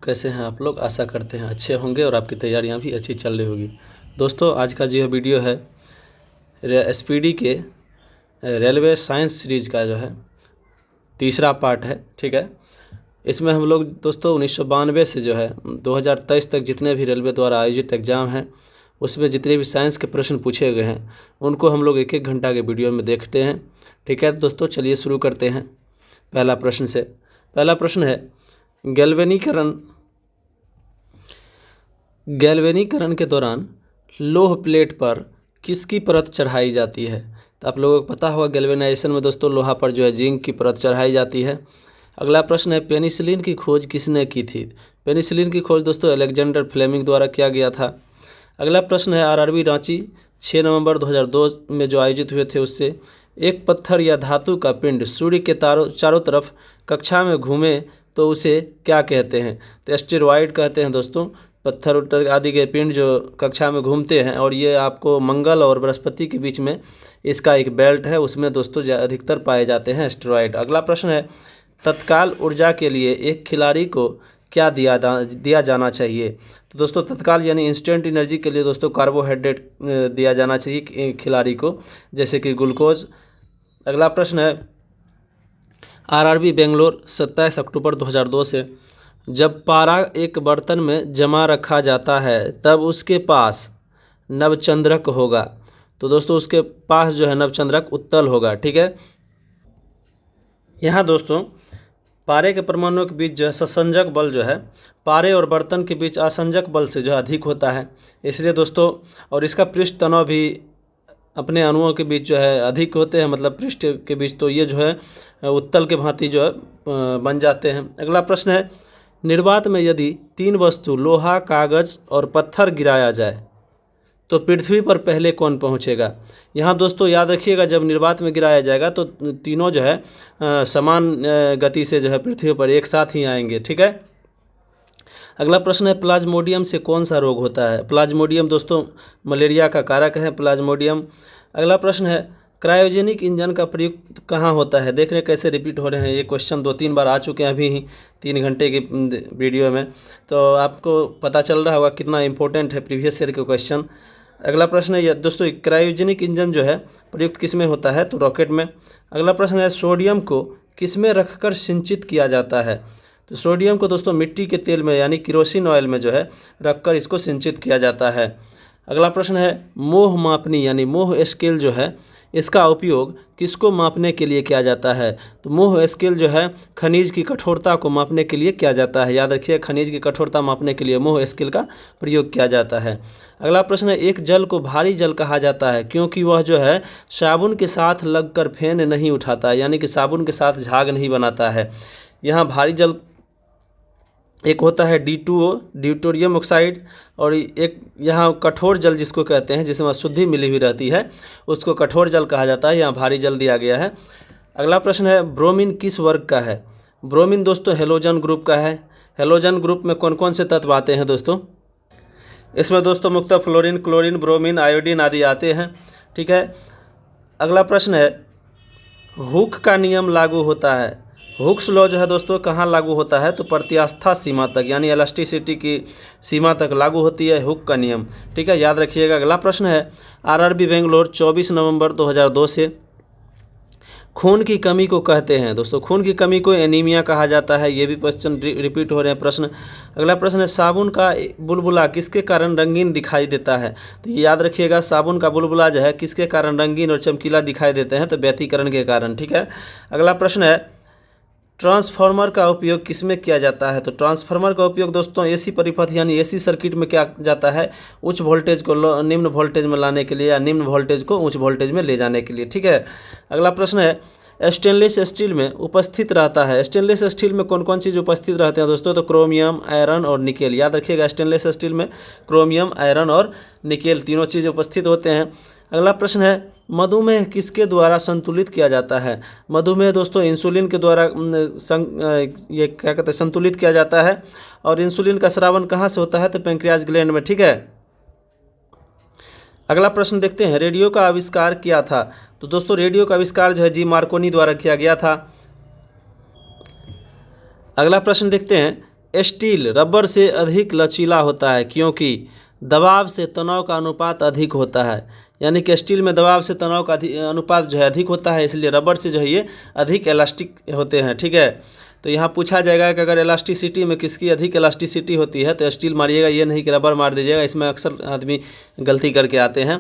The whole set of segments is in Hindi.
कैसे हैं आप लोग। आशा करते हैं अच्छे होंगे और आपकी तैयारियां भी अच्छी चल रही होगी। दोस्तों, आज का जो वीडियो है एसपीडी के रेलवे साइंस सीरीज़ का जो है तीसरा पार्ट है। ठीक है, इसमें हम लोग दोस्तों 1992 से जो है 2023 तक जितने भी रेलवे द्वारा आयोजित एग्ज़ाम हैं उसमें जितने भी साइंस के प्रश्न पूछे गए हैं उनको हम लोग एक एक घंटा के वीडियो में देखते हैं। ठीक है दोस्तों, चलिए शुरू करते हैं पहला प्रश्न से। पहला प्रश्न है गैल्वेनीकरण के दौरान लोह प्लेट पर किसकी परत चढ़ाई जाती है। तो आप लोगों को पता होगा गैल्वेनाइजेशन में दोस्तों लोहा पर जो है जिंक की परत चढ़ाई जाती है। अगला प्रश्न है पेनिसिलिन की खोज किसने की थी। पेनिसिलिन की खोज दोस्तों अलेक्जेंडर फ्लेमिंग द्वारा किया गया था। अगला प्रश्न है आरआरबी रांची 6 नवंबर 2002 में जो आयोजित हुए थे उससे एक पत्थर या धातु का पिंड सूर्य के चारों तरफ कक्षा में घूमे तो उसे क्या कहते हैं। तो एस्टेरॉयड कहते हैं दोस्तों। पत्थर उत्तर आदि के पिंड जो कक्षा में घूमते हैं और ये आपको मंगल और बृहस्पति के बीच में इसका एक बेल्ट है, उसमें दोस्तों अधिकतर पाए जाते हैं एस्टेरॉयड। अगला प्रश्न है तत्काल ऊर्जा के लिए एक खिलाड़ी को क्या दिया जाना चाहिए। तो दोस्तों तत्काल यानी इंस्टेंट एनर्जी के लिए दोस्तों कार्बोहाइड्रेट दिया जाना चाहिए खिलाड़ी को, जैसे कि ग्लूकोज। अगला प्रश्न है आरआरबी बेंगलोर 27 अक्टूबर 2002 से जब पारा एक बर्तन में जमा रखा जाता है तब उसके पास नवचंद्रक होगा। तो दोस्तों उसके पास जो है नवचंद्रक उत्तल होगा। ठीक है, यहाँ दोस्तों पारे के परमाणुओं के बीच जो है ससंजक बल जो है पारे और बर्तन के बीच असंजक बल से जो है अधिक होता है, इसलिए दोस्तों और इसका पृष्ठ तनाव भी अपने अणुओं के बीच जो है अधिक होते हैं, मतलब पृष्ठ के बीच, तो ये जो है उत्तल के भांति जो है बन जाते हैं। अगला प्रश्न है निर्वात में यदि 3 वस्तु लोहा, कागज़ और पत्थर गिराया जाए तो पृथ्वी पर पहले कौन पहुंचेगा। यहाँ दोस्तों याद रखिएगा जब निर्वात में गिराया जाएगा तो तीनों जो है समान गति से जो है पृथ्वी पर एक साथ ही आएंगे। ठीक है, अगला प्रश्न है प्लाज्मोडियम से कौन सा रोग होता है। प्लाज्मोडियम दोस्तों मलेरिया का कारक है प्लाज्मोडियम। अगला प्रश्न है क्रायोजेनिक इंजन का प्रयोग कहाँ होता है। देख रहे कैसे रिपीट हो रहे हैं, ये क्वेश्चन 2-3 बार आ चुके हैं अभी ही 3 घंटे की वीडियो में, तो आपको पता चल रहा होगा कितना इंपॉर्टेंट है प्रीवियस ईयर के क्वेश्चन। अगला प्रश्न है दोस्तों क्रायोजेनिक इंजन जो है प्रयुक्त किस में होता है, तो रॉकेट में। अगला प्रश्न है सोडियम को किस में रखकर सिंचित किया जाता है। तो सोडियम को दोस्तों मिट्टी के तेल में यानी केरोसिन ऑयल में जो है रखकर इसको सिंचित किया जाता है। अगला प्रश्न है मोह मापनी यानी मोह स्केल जो है इसका उपयोग किसको मापने के लिए किया जाता है। तो मोह स्केल जो है खनिज की कठोरता को मापने के लिए किया जाता है। याद रखिए खनिज की कठोरता मापने के लिए मोह स्केल का प्रयोग किया जाता है। अगला प्रश्न है एक जल को भारी जल कहा जाता है क्योंकि वह जो है साबुन के साथ लगकर फेन नहीं उठाता है, यानी कि साबुन के साथ झाग नहीं बनाता है। यहाँ भारी जल एक होता है D2O ड्यूटेरियम ऑक्साइड, और एक यहाँ कठोर जल जिसको कहते हैं जिसमें अशुद्धि मिली हुई रहती है उसको कठोर जल कहा जाता है। यहाँ भारी जल दिया गया है। अगला प्रश्न है ब्रोमीन किस वर्ग का है। ब्रोमीन दोस्तों हेलोजन ग्रुप का है। हेलोजन ग्रुप में कौन कौन से तत्व आते हैं दोस्तों, इसमें दोस्तों मुख्यतः फ्लोरीन, क्लोरीन, ब्रोमीन, आयोडीन आदि आते हैं। ठीक है, अगला प्रश्न है हुक का नियम लागू होता है। हुक्स लॉ जो है दोस्तों कहाँ लागू होता है, तो प्रत्यास्था सीमा तक यानी इलास्टिसिटी की सीमा तक लागू होती है हुक का नियम। ठीक है, याद रखिएगा। अगला प्रश्न है आरआरबी बेंगलोर 24 नवंबर 2002 से खून की कमी को कहते हैं। दोस्तों खून की कमी को एनीमिया कहा जाता है। ये भी क्वेश्चन रिपीट हो रहे हैं प्रश्न। अगला प्रश्न है साबुन का बुलबुला किसके कारण रंगीन दिखाई देता है। तो ये याद रखिएगा साबुन का बुलबुला जो है किसके कारण रंगीन और चमकीला दिखाई देते हैं, तो व्यतिकरण के कारण। ठीक है, अगला प्रश्न है ट्रांसफार्मर का उपयोग किसमें किया जाता है। तो ट्रांसफार्मर का उपयोग दोस्तों एसी परिपथ यानी एसी सर्किट में किया जाता है, उच्च वोल्टेज को निम्न वोल्टेज में लाने के लिए या निम्न वोल्टेज को उच्च वोल्टेज में ले जाने के लिए। ठीक है, अगला प्रश्न है स्टेनलेस स्टील में उपस्थित रहता है। स्टेनलेस स्टील में कौन कौन चीज़ उपस्थित रहते हैं दोस्तों, तो क्रोमियम, आयरन और निकेल। याद रखिएगा स्टेनलेस स्टील में क्रोमियम, आयरन और निकेल तीनों चीज़ उपस्थित होते हैं। अगला प्रश्न है मधुमेह किसके द्वारा संतुलित किया जाता है। मधुमेह दोस्तों इंसुलिन के द्वारा ये क्या कहते हैं संतुलित किया जाता है, और इंसुलिन का स्रावन कहाँ से होता है, तो पैंक्रियाज ग्लैंड में। ठीक है, अगला प्रश्न देखते हैं रेडियो का आविष्कार किया था। तो दोस्तों रेडियो का आविष्कार जो है जी मार्कोनी द्वारा किया गया था। अगला प्रश्न देखते हैं स्टील रबर से अधिक लचीला होता है क्योंकि दबाव से तनाव का अनुपात अधिक होता है। यानी कि स्टील में दबाव से तनाव का अनुपात जो है अधिक होता है, इसलिए रबर से जो है ये अधिक इलास्टिक होते हैं। ठीक है, तो यहाँ पूछा जाएगा कि अगर इलास्टिसिटी में किसकी अधिक इलास्टिसिटी होती है तो स्टील मारिएगा, ये नहीं कि रबर मार दीजिएगा, इसमें अक्सर आदमी गलती करके आते हैं।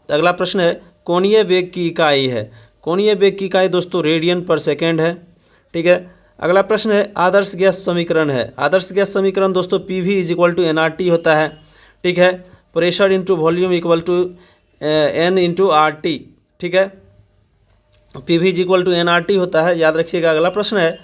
तो अगला प्रश्न है कोणीय वेग की इकाई है। कोणीय वेग की इकाई दोस्तों रेडियन पर सेकेंड है। ठीक है, अगला प्रश्न है आदर्श गैस समीकरण है। आदर्श गैस समीकरण दोस्तों PV = nRT होता है। ठीक है, pressure into volume equal to N × RT। ठीक है, PV = nRT होता है, याद रखिएगा। अगला प्रश्न है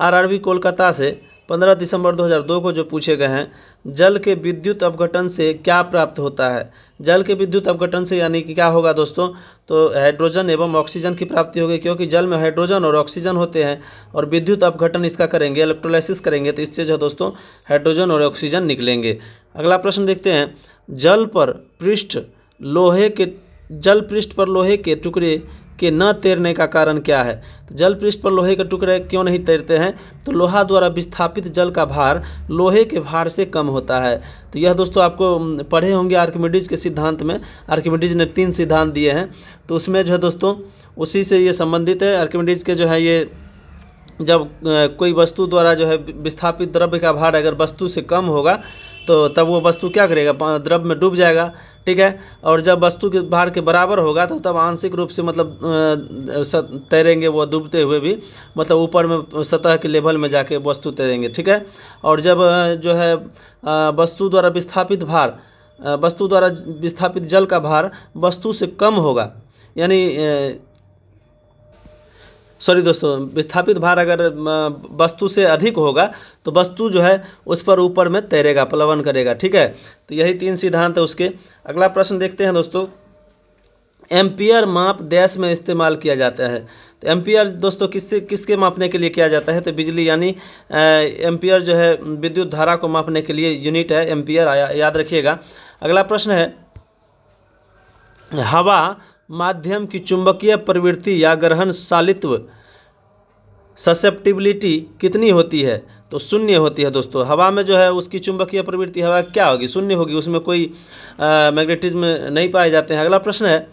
RRB कोलकाता से 15 दिसंबर 2002 को जो पूछे गए हैं, जल के विद्युत अपघटन से क्या प्राप्त होता है। जल के विद्युत अपघटन से यानी कि क्या होगा दोस्तों, तो हाइड्रोजन एवं ऑक्सीजन की प्राप्ति होगी, क्योंकि जल में हाइड्रोजन और ऑक्सीजन होते हैं और विद्युत अपघटन इसका करेंगे, इलेक्ट्रोलाइसिस करेंगे, तो इससे जो दोस्तों हाइड्रोजन और ऑक्सीजन निकलेंगे। अगला प्रश्न देखते हैं जल पृष्ठ पर लोहे के टुकड़े के न तैरने का कारण क्या है। तो जल पृष्ठ पर लोहे के टुकड़े क्यों नहीं तैरते हैं, तो लोहा द्वारा विस्थापित जल का भार लोहे के भार से कम होता है। तो यह दोस्तों आपको पढ़े होंगे आर्किमिडीज के सिद्धांत में। आर्किमिडीज ने 3 सिद्धांत दिए हैं, तो उसमें जो है दोस्तों उसी से ये संबंधित है। आर्किमिडीज के जो है ये जब कोई वस्तु द्वारा जो है विस्थापित द्रव्य का भार अगर वस्तु से कम होगा तो तब वो वस्तु क्या करेगा, द्रव्य में डूब जाएगा। ठीक है, और जब वस्तु के भार के बराबर होगा तो तब आंशिक रूप से मतलब तैरेंगे वो डूबते हुए भी, मतलब ऊपर में सतह के लेवल में जाके वस्तु तैरेंगे। ठीक है, और जब जो है वस्तु द्वारा विस्थापित जल का भार वस्तु से कम होगा, यानी सॉरी दोस्तों, विस्थापित भार अगर वस्तु से अधिक होगा तो वस्तु जो है उस पर ऊपर में तैरेगा, प्लवन करेगा। ठीक है, तो यही 3 सिद्धांत है उसके। अगला प्रश्न देखते हैं दोस्तों, एम्पियर माप डैश में इस्तेमाल किया जाता है। तो एम्पियर दोस्तों किसके मापने के लिए किया जाता है, तो बिजली, यानी एम्पियर जो है विद्युत धारा को मापने के लिए यूनिट है एम्पियर, याद रखिएगा। अगला प्रश्न है हवा माध्यम की चुंबकीय प्रवृत्ति या ग्रहणशालित्व ससेप्टिबिलिटी कितनी होती है, तो 0 होती है दोस्तों। हवा में जो है उसकी चुंबकीय प्रवृत्ति हवा क्या होगी, 0 होगी, उसमें कोई मैग्नेटिज्म नहीं पाए जाते हैं। अगला प्रश्न है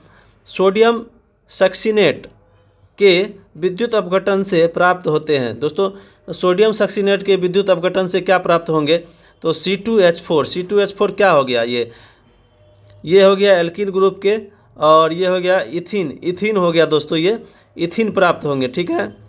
सोडियम सक्सीनेट के विद्युत अपघटन से प्राप्त होते हैं। दोस्तों सोडियम सक्सीनेट के विद्युत अपघटन से क्या प्राप्त होंगे, तो C2H4 क्या हो गया, ये हो गया एल्किल ग्रुप के, और ये हो गया इथीन हो गया दोस्तों, ये इथीन प्राप्त होंगे। ठीक है,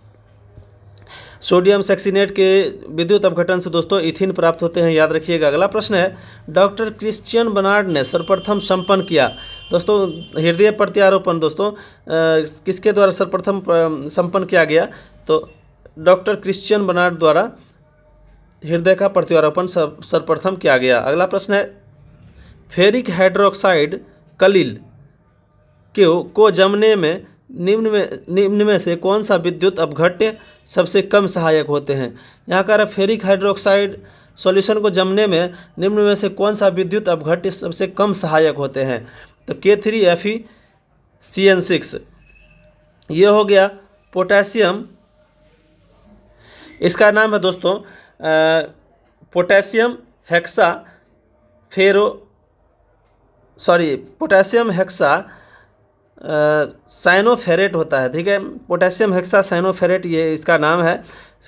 सोडियम सक्सीनेट के विद्युत अपघटन से दोस्तों इथीन प्राप्त होते हैं, याद रखिएगा। अगला प्रश्न है डॉक्टर क्रिश्चियन बर्नार्ड ने सर्वप्रथम संपन्न किया। दोस्तों हृदय प्रत्यारोपण दोस्तों किसके द्वारा सर्वप्रथम संपन्न किया गया, तो डॉक्टर क्रिश्चियन बर्नार्ड द्वारा हृदय का प्रत्यारोपण सर्वप्रथम किया गया। अगला प्रश्न है फेरिक हाइड्रोक्साइड कलिल को जमने में निम्न में से कौन सा विद्युत अपघट्य सबसे कम सहायक होते हैं। यहाँ का फेरिक हाइड्रोक्साइड सॉल्यूशन को जमने में निम्न में से कौन सा विद्युत अपघट्य सबसे कम सहायक होते हैं, तो K3FeCN6। ये हो गया पोटेशियम, इसका नाम है दोस्तों पोटेशियम हेक्सा साइनोफेरेट होता है। ठीक है, पोटेशियम हेक्सा साइनोफेरेट ये इसका नाम है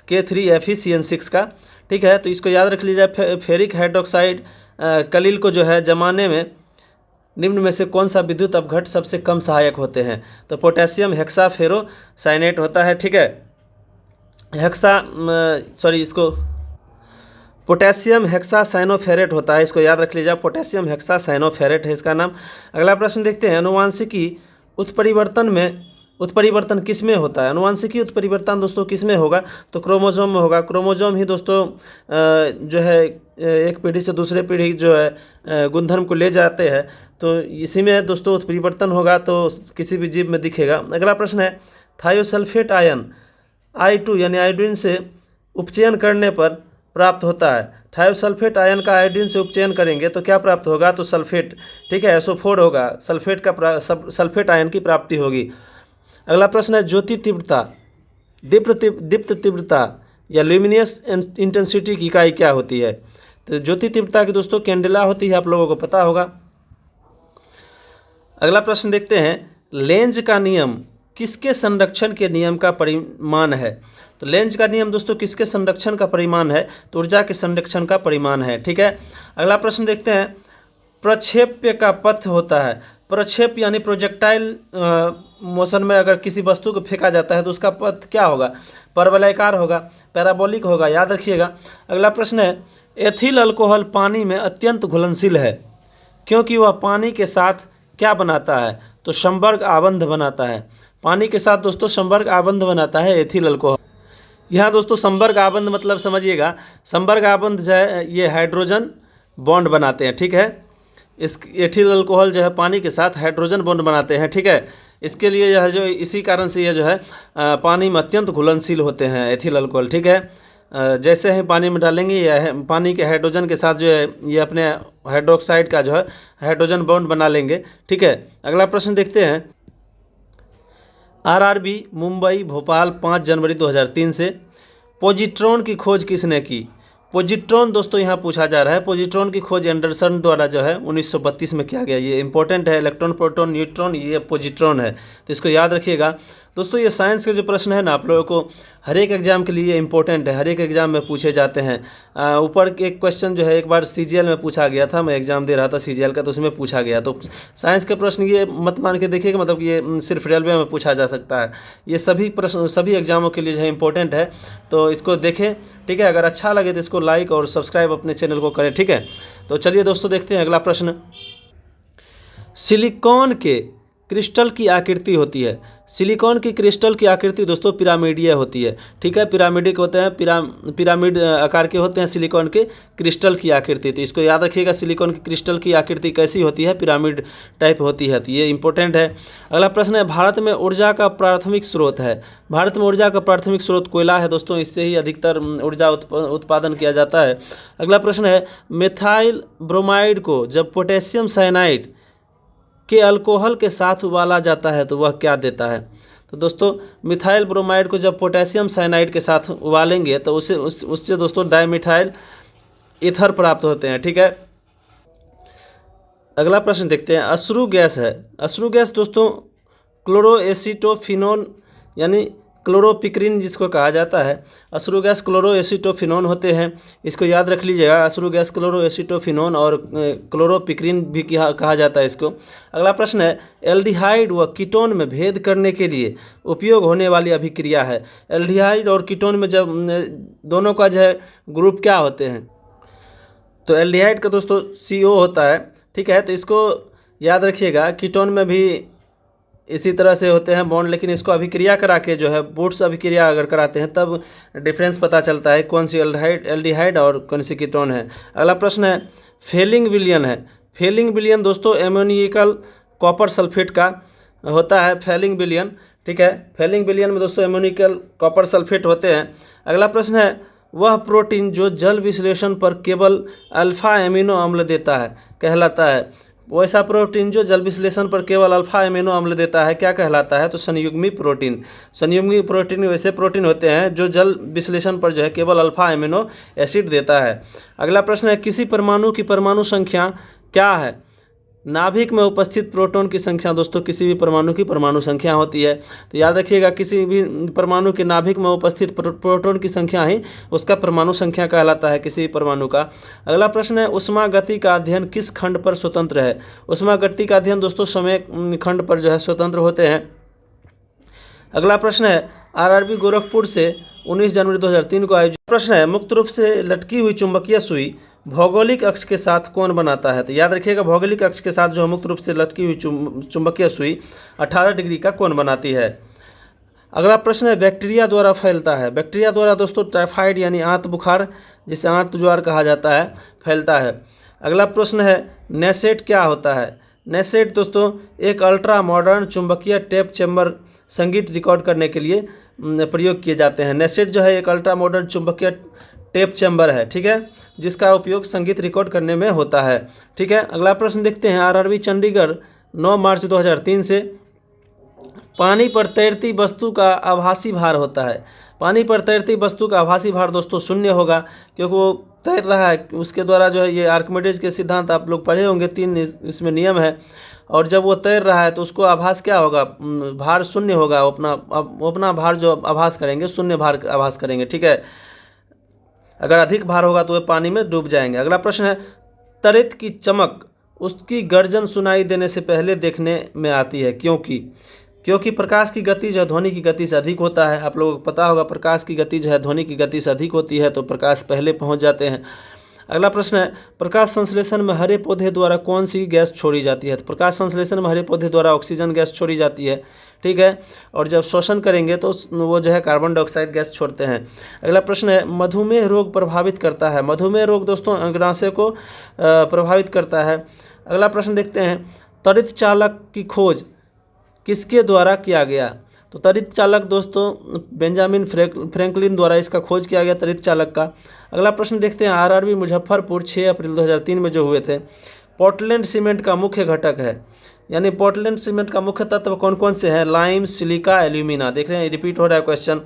K3FeCN6 का। ठीक है, तो इसको याद रख लीजिए। फेरिक हाइड्रोक्साइड कलिल को जो है जमाने में निम्न में से कौन सा विद्युत अपघट्य सबसे कम सहायक होते हैं, तो पोटेशियम हेक्सा फेरोसाइनेट होता है। ठीक है, पोटेशियम हेक्सा साइनोफेरेट होता है, इसको याद रख लीजिए, पोटेशियम हेक्सा साइनोफेरेट है इसका नाम। अगला प्रश्न देखते हैं अनुवांशिकी उत्परिवर्तन किस में होता है। अनुवांशिकी उत्परिवर्तन दोस्तों किस में होगा, तो क्रोमोजोम में होगा। क्रोमोजोम ही दोस्तों जो है एक पीढ़ी से दूसरे पीढ़ी जो है गुणधर्म को ले जाते हैं, तो इसी में दोस्तों उत्परिवर्तन होगा तो किसी भी जीव में दिखेगा। अगला प्रश्न है थायोसल्फेट आयन I2 यानी आयोडीन से उपचयन करने पर प्राप्त होता है। थायोसल्फेट आयन का आयोडीन से उपचयन करेंगे तो क्या प्राप्त होगा, तो सल्फेट। ठीक है, SO4 होगा, सल्फेट आयन की प्राप्ति होगी। अगला प्रश्न है ज्योति तीव्रता दीप्त तीव्रता या ल्यूमिनियस इंटेंसिटी की इकाई क्या होती है? तो ज्योति तीव्रता की दोस्तों कैंडेला होती है, आप लोगों को पता होगा। अगला प्रश्न देखते हैं, लेंज का नियम किसके संरक्षण के नियम का परिमाण है? तो लेंज का नियम दोस्तों किसके संरक्षण का परिमाण है? तो ऊर्जा के संरक्षण का परिमाण है। ठीक है, अगला प्रश्न देखते हैं, प्रक्षेप्य का पथ होता है। प्रक्षेप यानी प्रोजेक्टाइल मोशन में अगर किसी वस्तु को फेंका जाता है तो उसका पथ क्या होगा? परवलयाकार होगा, पैराबोलिक होगा, याद रखिएगा। अगला प्रश्न है, एथिल अल्कोहल पानी में अत्यंत घुलनशील है क्योंकि वह पानी के साथ क्या बनाता है? तो संपर्क आबंध बनाता है। पानी के साथ दोस्तों संपर्क आबंध बनाता है एथिल अल्कोहल। यहाँ दोस्तों संपर्क आबंध मतलब समझिएगा, संपर्क आबंध जो है ये हाइड्रोजन बॉन्ड बनाते हैं। ठीक है, इस एथिल अल्कोहल जो है पानी के साथ हाइड्रोजन बॉन्ड बनाते हैं। ठीक है, इसके लिए यह जो इसी कारण से यह जो है पानी में अत्यंत घुलनशील होते हैं एथिल अल्कोहल। ठीक है, जैसे ही पानी में डालेंगे या पानी के हाइड्रोजन के साथ जो है ये अपने हाइड्रोक्साइड का जो है हाइड्रोजन बॉन्ड बना लेंगे। ठीक है, अगला प्रश्न देखते हैं, आरआरबी मुंबई भोपाल 5 जनवरी 2003 से पॉजिट्रॉन की खोज किसने की? पॉजिट्रॉन दोस्तों यहाँ पूछा जा रहा है, पॉजिट्रॉन की खोज एंडरसन द्वारा जो है 1932 में किया गया। ये इंपॉर्टेंट है, इलेक्ट्रॉन प्रोटॉन न्यूट्रॉन, ये पॉजिट्रॉन है, तो इसको याद रखिएगा। दोस्तों ये साइंस के जो प्रश्न है ना आप लोगों को हर एक एग्जाम के लिए इंपॉर्टेंट है, हर एक एग्जाम में पूछे जाते हैं। ऊपर एक क्वेश्चन जो है एक बार सीजीएल में पूछा गया था, मैं एग्जाम दे रहा था सीजीएल का, तो उसमें पूछा गया। तो साइंस के प्रश्न ये मत मान के देखिएगा, मतलब ये सिर्फ रेलवे में पूछा जा सकता है। ये सभी प्रश्न सभी एग्जामों के लिए जो है इंपॉर्टेंट है, तो इसको देखें। ठीक है, अगर अच्छा लगे तो इसको लाइक और सब्सक्राइब अपने चैनल को करें। ठीक है, तो चलिए दोस्तों देखते हैं अगला प्रश्न, सिलिकॉन के क्रिस्टल की आकृति होती है। सिलिकॉन की क्रिस्टल की आकृति दोस्तों पिरामिडीय होती है। ठीक है, पिरामिडिक होते हैं, पिरामिड आकार के होते हैं सिलिकॉन के क्रिस्टल की आकृति। तो इसको याद रखिएगा, सिलिकॉन की क्रिस्टल की आकृति कैसी होती है? पिरामिड टाइप होती है। तो ये इंपॉर्टेंट है। अगला प्रश्न है, भारत में ऊर्जा का प्राथमिक स्रोत है। भारत में ऊर्जा का प्राथमिक स्रोत कोयला है दोस्तों, इससे ही अधिकतर ऊर्जा उत्पादन किया जाता है। अगला प्रश्न है, मिथाइल ब्रोमाइड को जब पोटेशियम साइनाइड के अल्कोहल के साथ उबाला जाता है तो वह क्या देता है? तो दोस्तों मिथाइल ब्रोमाइड को जब पोटेशियम साइनाइड के साथ उबालेंगे तो उससे दोस्तों डाइमिथाइल ईथर प्राप्त होते हैं। ठीक है, अगला प्रश्न देखते हैं, अश्रु गैस है। अश्रु गैस दोस्तों क्लोरोएसिटोफिनोन यानी क्लोरोपिक्रिन जिसको कहा जाता है, अश्रु गैस क्लोरोएसिटोफिनोन होते हैं। इसको याद रख लीजिएगा, अश्रु गैस क्लोरोएसिटोफिनोन और क्लोरोपिक्रिन भी कहा जाता है इसको। अगला प्रश्न है, एल्डिहाइड व कीटोन में भेद करने के लिए उपयोग होने वाली अभिक्रिया है। एल्डिहाइड और कीटोन में जब दोनों का जो है ग्रुप क्या होते हैं? तो एल्डिहाइड का दोस्तों CO होता है। ठीक है, तो इसको याद रखिएगा, कीटोन में भी इसी तरह से होते हैं बॉन्ड, लेकिन इसको अभिक्रिया करा के जो है बूट्स अभिक्रिया अगर कराते हैं तब डिफरेंस पता चलता है कौन सी एल्डिहाइड और कौन सी कीटोन है। अगला प्रश्न है, फेलिंग विलियन है। फेलिंग विलियन दोस्तों एमोनिकल कॉपर सल्फेट का होता है, फेलिंग विलियन। ठीक है, फेलिंग विलियन में दोस्तों एमोनिकल कॉपर सल्फेट होते हैं। अगला प्रश्न है, वह प्रोटीन जो जल विश्लेषण पर केवल अल्फा एमिनो अम्ल देता है कहलाता है। वैसा प्रोटीन जो जल विश्लेषण पर केवल अल्फा एमिनो अम्ल देता है क्या कहलाता है? तो संयुग्मी प्रोटीन। संयुग्मी प्रोटीन वैसे प्रोटीन होते हैं जो जल विश्लेषण पर जो है केवल अल्फा एमिनो एसिड देता है। अगला प्रश्न है, किसी परमाणु की परमाणु संख्या क्या है? नाभिक में उपस्थित प्रोटॉन की संख्या दोस्तों किसी भी परमाणु की परमाणु संख्या होती है। तो याद रखिएगा, किसी भी परमाणु के नाभिक में उपस्थित प्रोटॉन की संख्या ही उसका परमाणु संख्या कहलाता है, किसी भी परमाणु का। अगला प्रश्न है, उष्मा गति का अध्ययन किस खंड पर स्वतंत्र है? उष्मा गति का अध्ययन दोस्तों समय खंड पर जो है स्वतंत्र होते हैं। अगला प्रश्न है, आरआरबी गोरखपुर से 19 जनवरी 2003 को आयोजित। प्रश्न है, मुक्त रूप से लटकी हुई चुंबकीय सुई भौगोलिक अक्ष के साथ कौन बनाता है? तो याद रखिएगा, भौगोलिक अक्ष के साथ जो मुक्त रूप से लटकी हुई चुंबकीय सुई 18 डिग्री का कौन बनाती है? अगला प्रश्न है, बैक्टीरिया द्वारा फैलता है। बैक्टीरिया द्वारा दोस्तों टाइफाइड यानी आंत बुखार, जिसे आंत ज्वार कहा जाता है, फैलता है। अगला प्रश्न है, नेसेट क्या होता है? नेसेट दोस्तों एक अल्ट्रा मॉडर्न चुंबकीय टेप चैम्बर संगीत रिकॉर्ड करने के लिए प्रयोग किए जाते हैं। नेसेट जो है एक अल्ट्रा मॉडर्न चुंबकीय टेप चैम्बर है। ठीक है, जिसका उपयोग संगीत रिकॉर्ड करने में होता है। ठीक है, अगला प्रश्न देखते हैं, आरआरबी चंडीगढ़ 9 मार्च 2003 से पानी पर तैरती वस्तु का आभासी भार होता है। पानी पर तैरती वस्तु का आभासी भार दोस्तों शून्य होगा, क्योंकि वो तैर रहा है। उसके द्वारा जो है ये आर्किमिडीज के सिद्धांत आप लोग पढ़े होंगे, 3 इसमें नियम है। और जब वो तैर रहा है तो उसको आभास क्या होगा, भार शून्य होगा। वो अपना भार जो आभास करेंगे शून्य भार आभास करेंगे, ठीक है। अगर अधिक भार होगा तो वे पानी में डूब जाएंगे। अगला प्रश्न है, तरित की चमक उसकी गर्जन सुनाई देने से पहले देखने में आती है, क्योंकि प्रकाश की गति जो है ध्वनि की गति से अधिक होता है। आप लोगों को पता होगा प्रकाश की गति जो है ध्वनि की गति से अधिक होती है, तो प्रकाश पहले पहुंच जाते हैं। अगला प्रश्न है, प्रकाश संश्लेषण में हरे पौधे द्वारा कौन सी गैस छोड़ी जाती है? तो प्रकाश संश्लेषण में हरे पौधे द्वारा ऑक्सीजन गैस छोड़ी जाती है, ठीक है। और जब शोषण करेंगे तो वो जो है कार्बन डाइऑक्साइड गैस छोड़ते हैं। अगला प्रश्न है, मधुमेह रोग प्रभावित करता है? मधुमेह रोग दोस्तों अंगाशय को प्रभावित करता है। अगला प्रश्न देखते हैं, त्वरित चालक की खोज किसके द्वारा किया गया? तो त्वरित चालक दोस्तों बेंजामिन फ्रैंकलिन द्वारा इसका खोज किया गया, त्वरित चालक का। अगला प्रश्न देखते हैं, आरआरबी मुजफ्फरपुर 6 अप्रैल 2003 में जो हुए थे, पोर्टलैंड सीमेंट का मुख्य घटक है, यानी पोर्टलैंड सीमेंट का मुख्य तत्व कौन कौन से हैं? Lime, silica, alumina. देख रहे हैं रिपीट हो रहा है क्वेश्चन।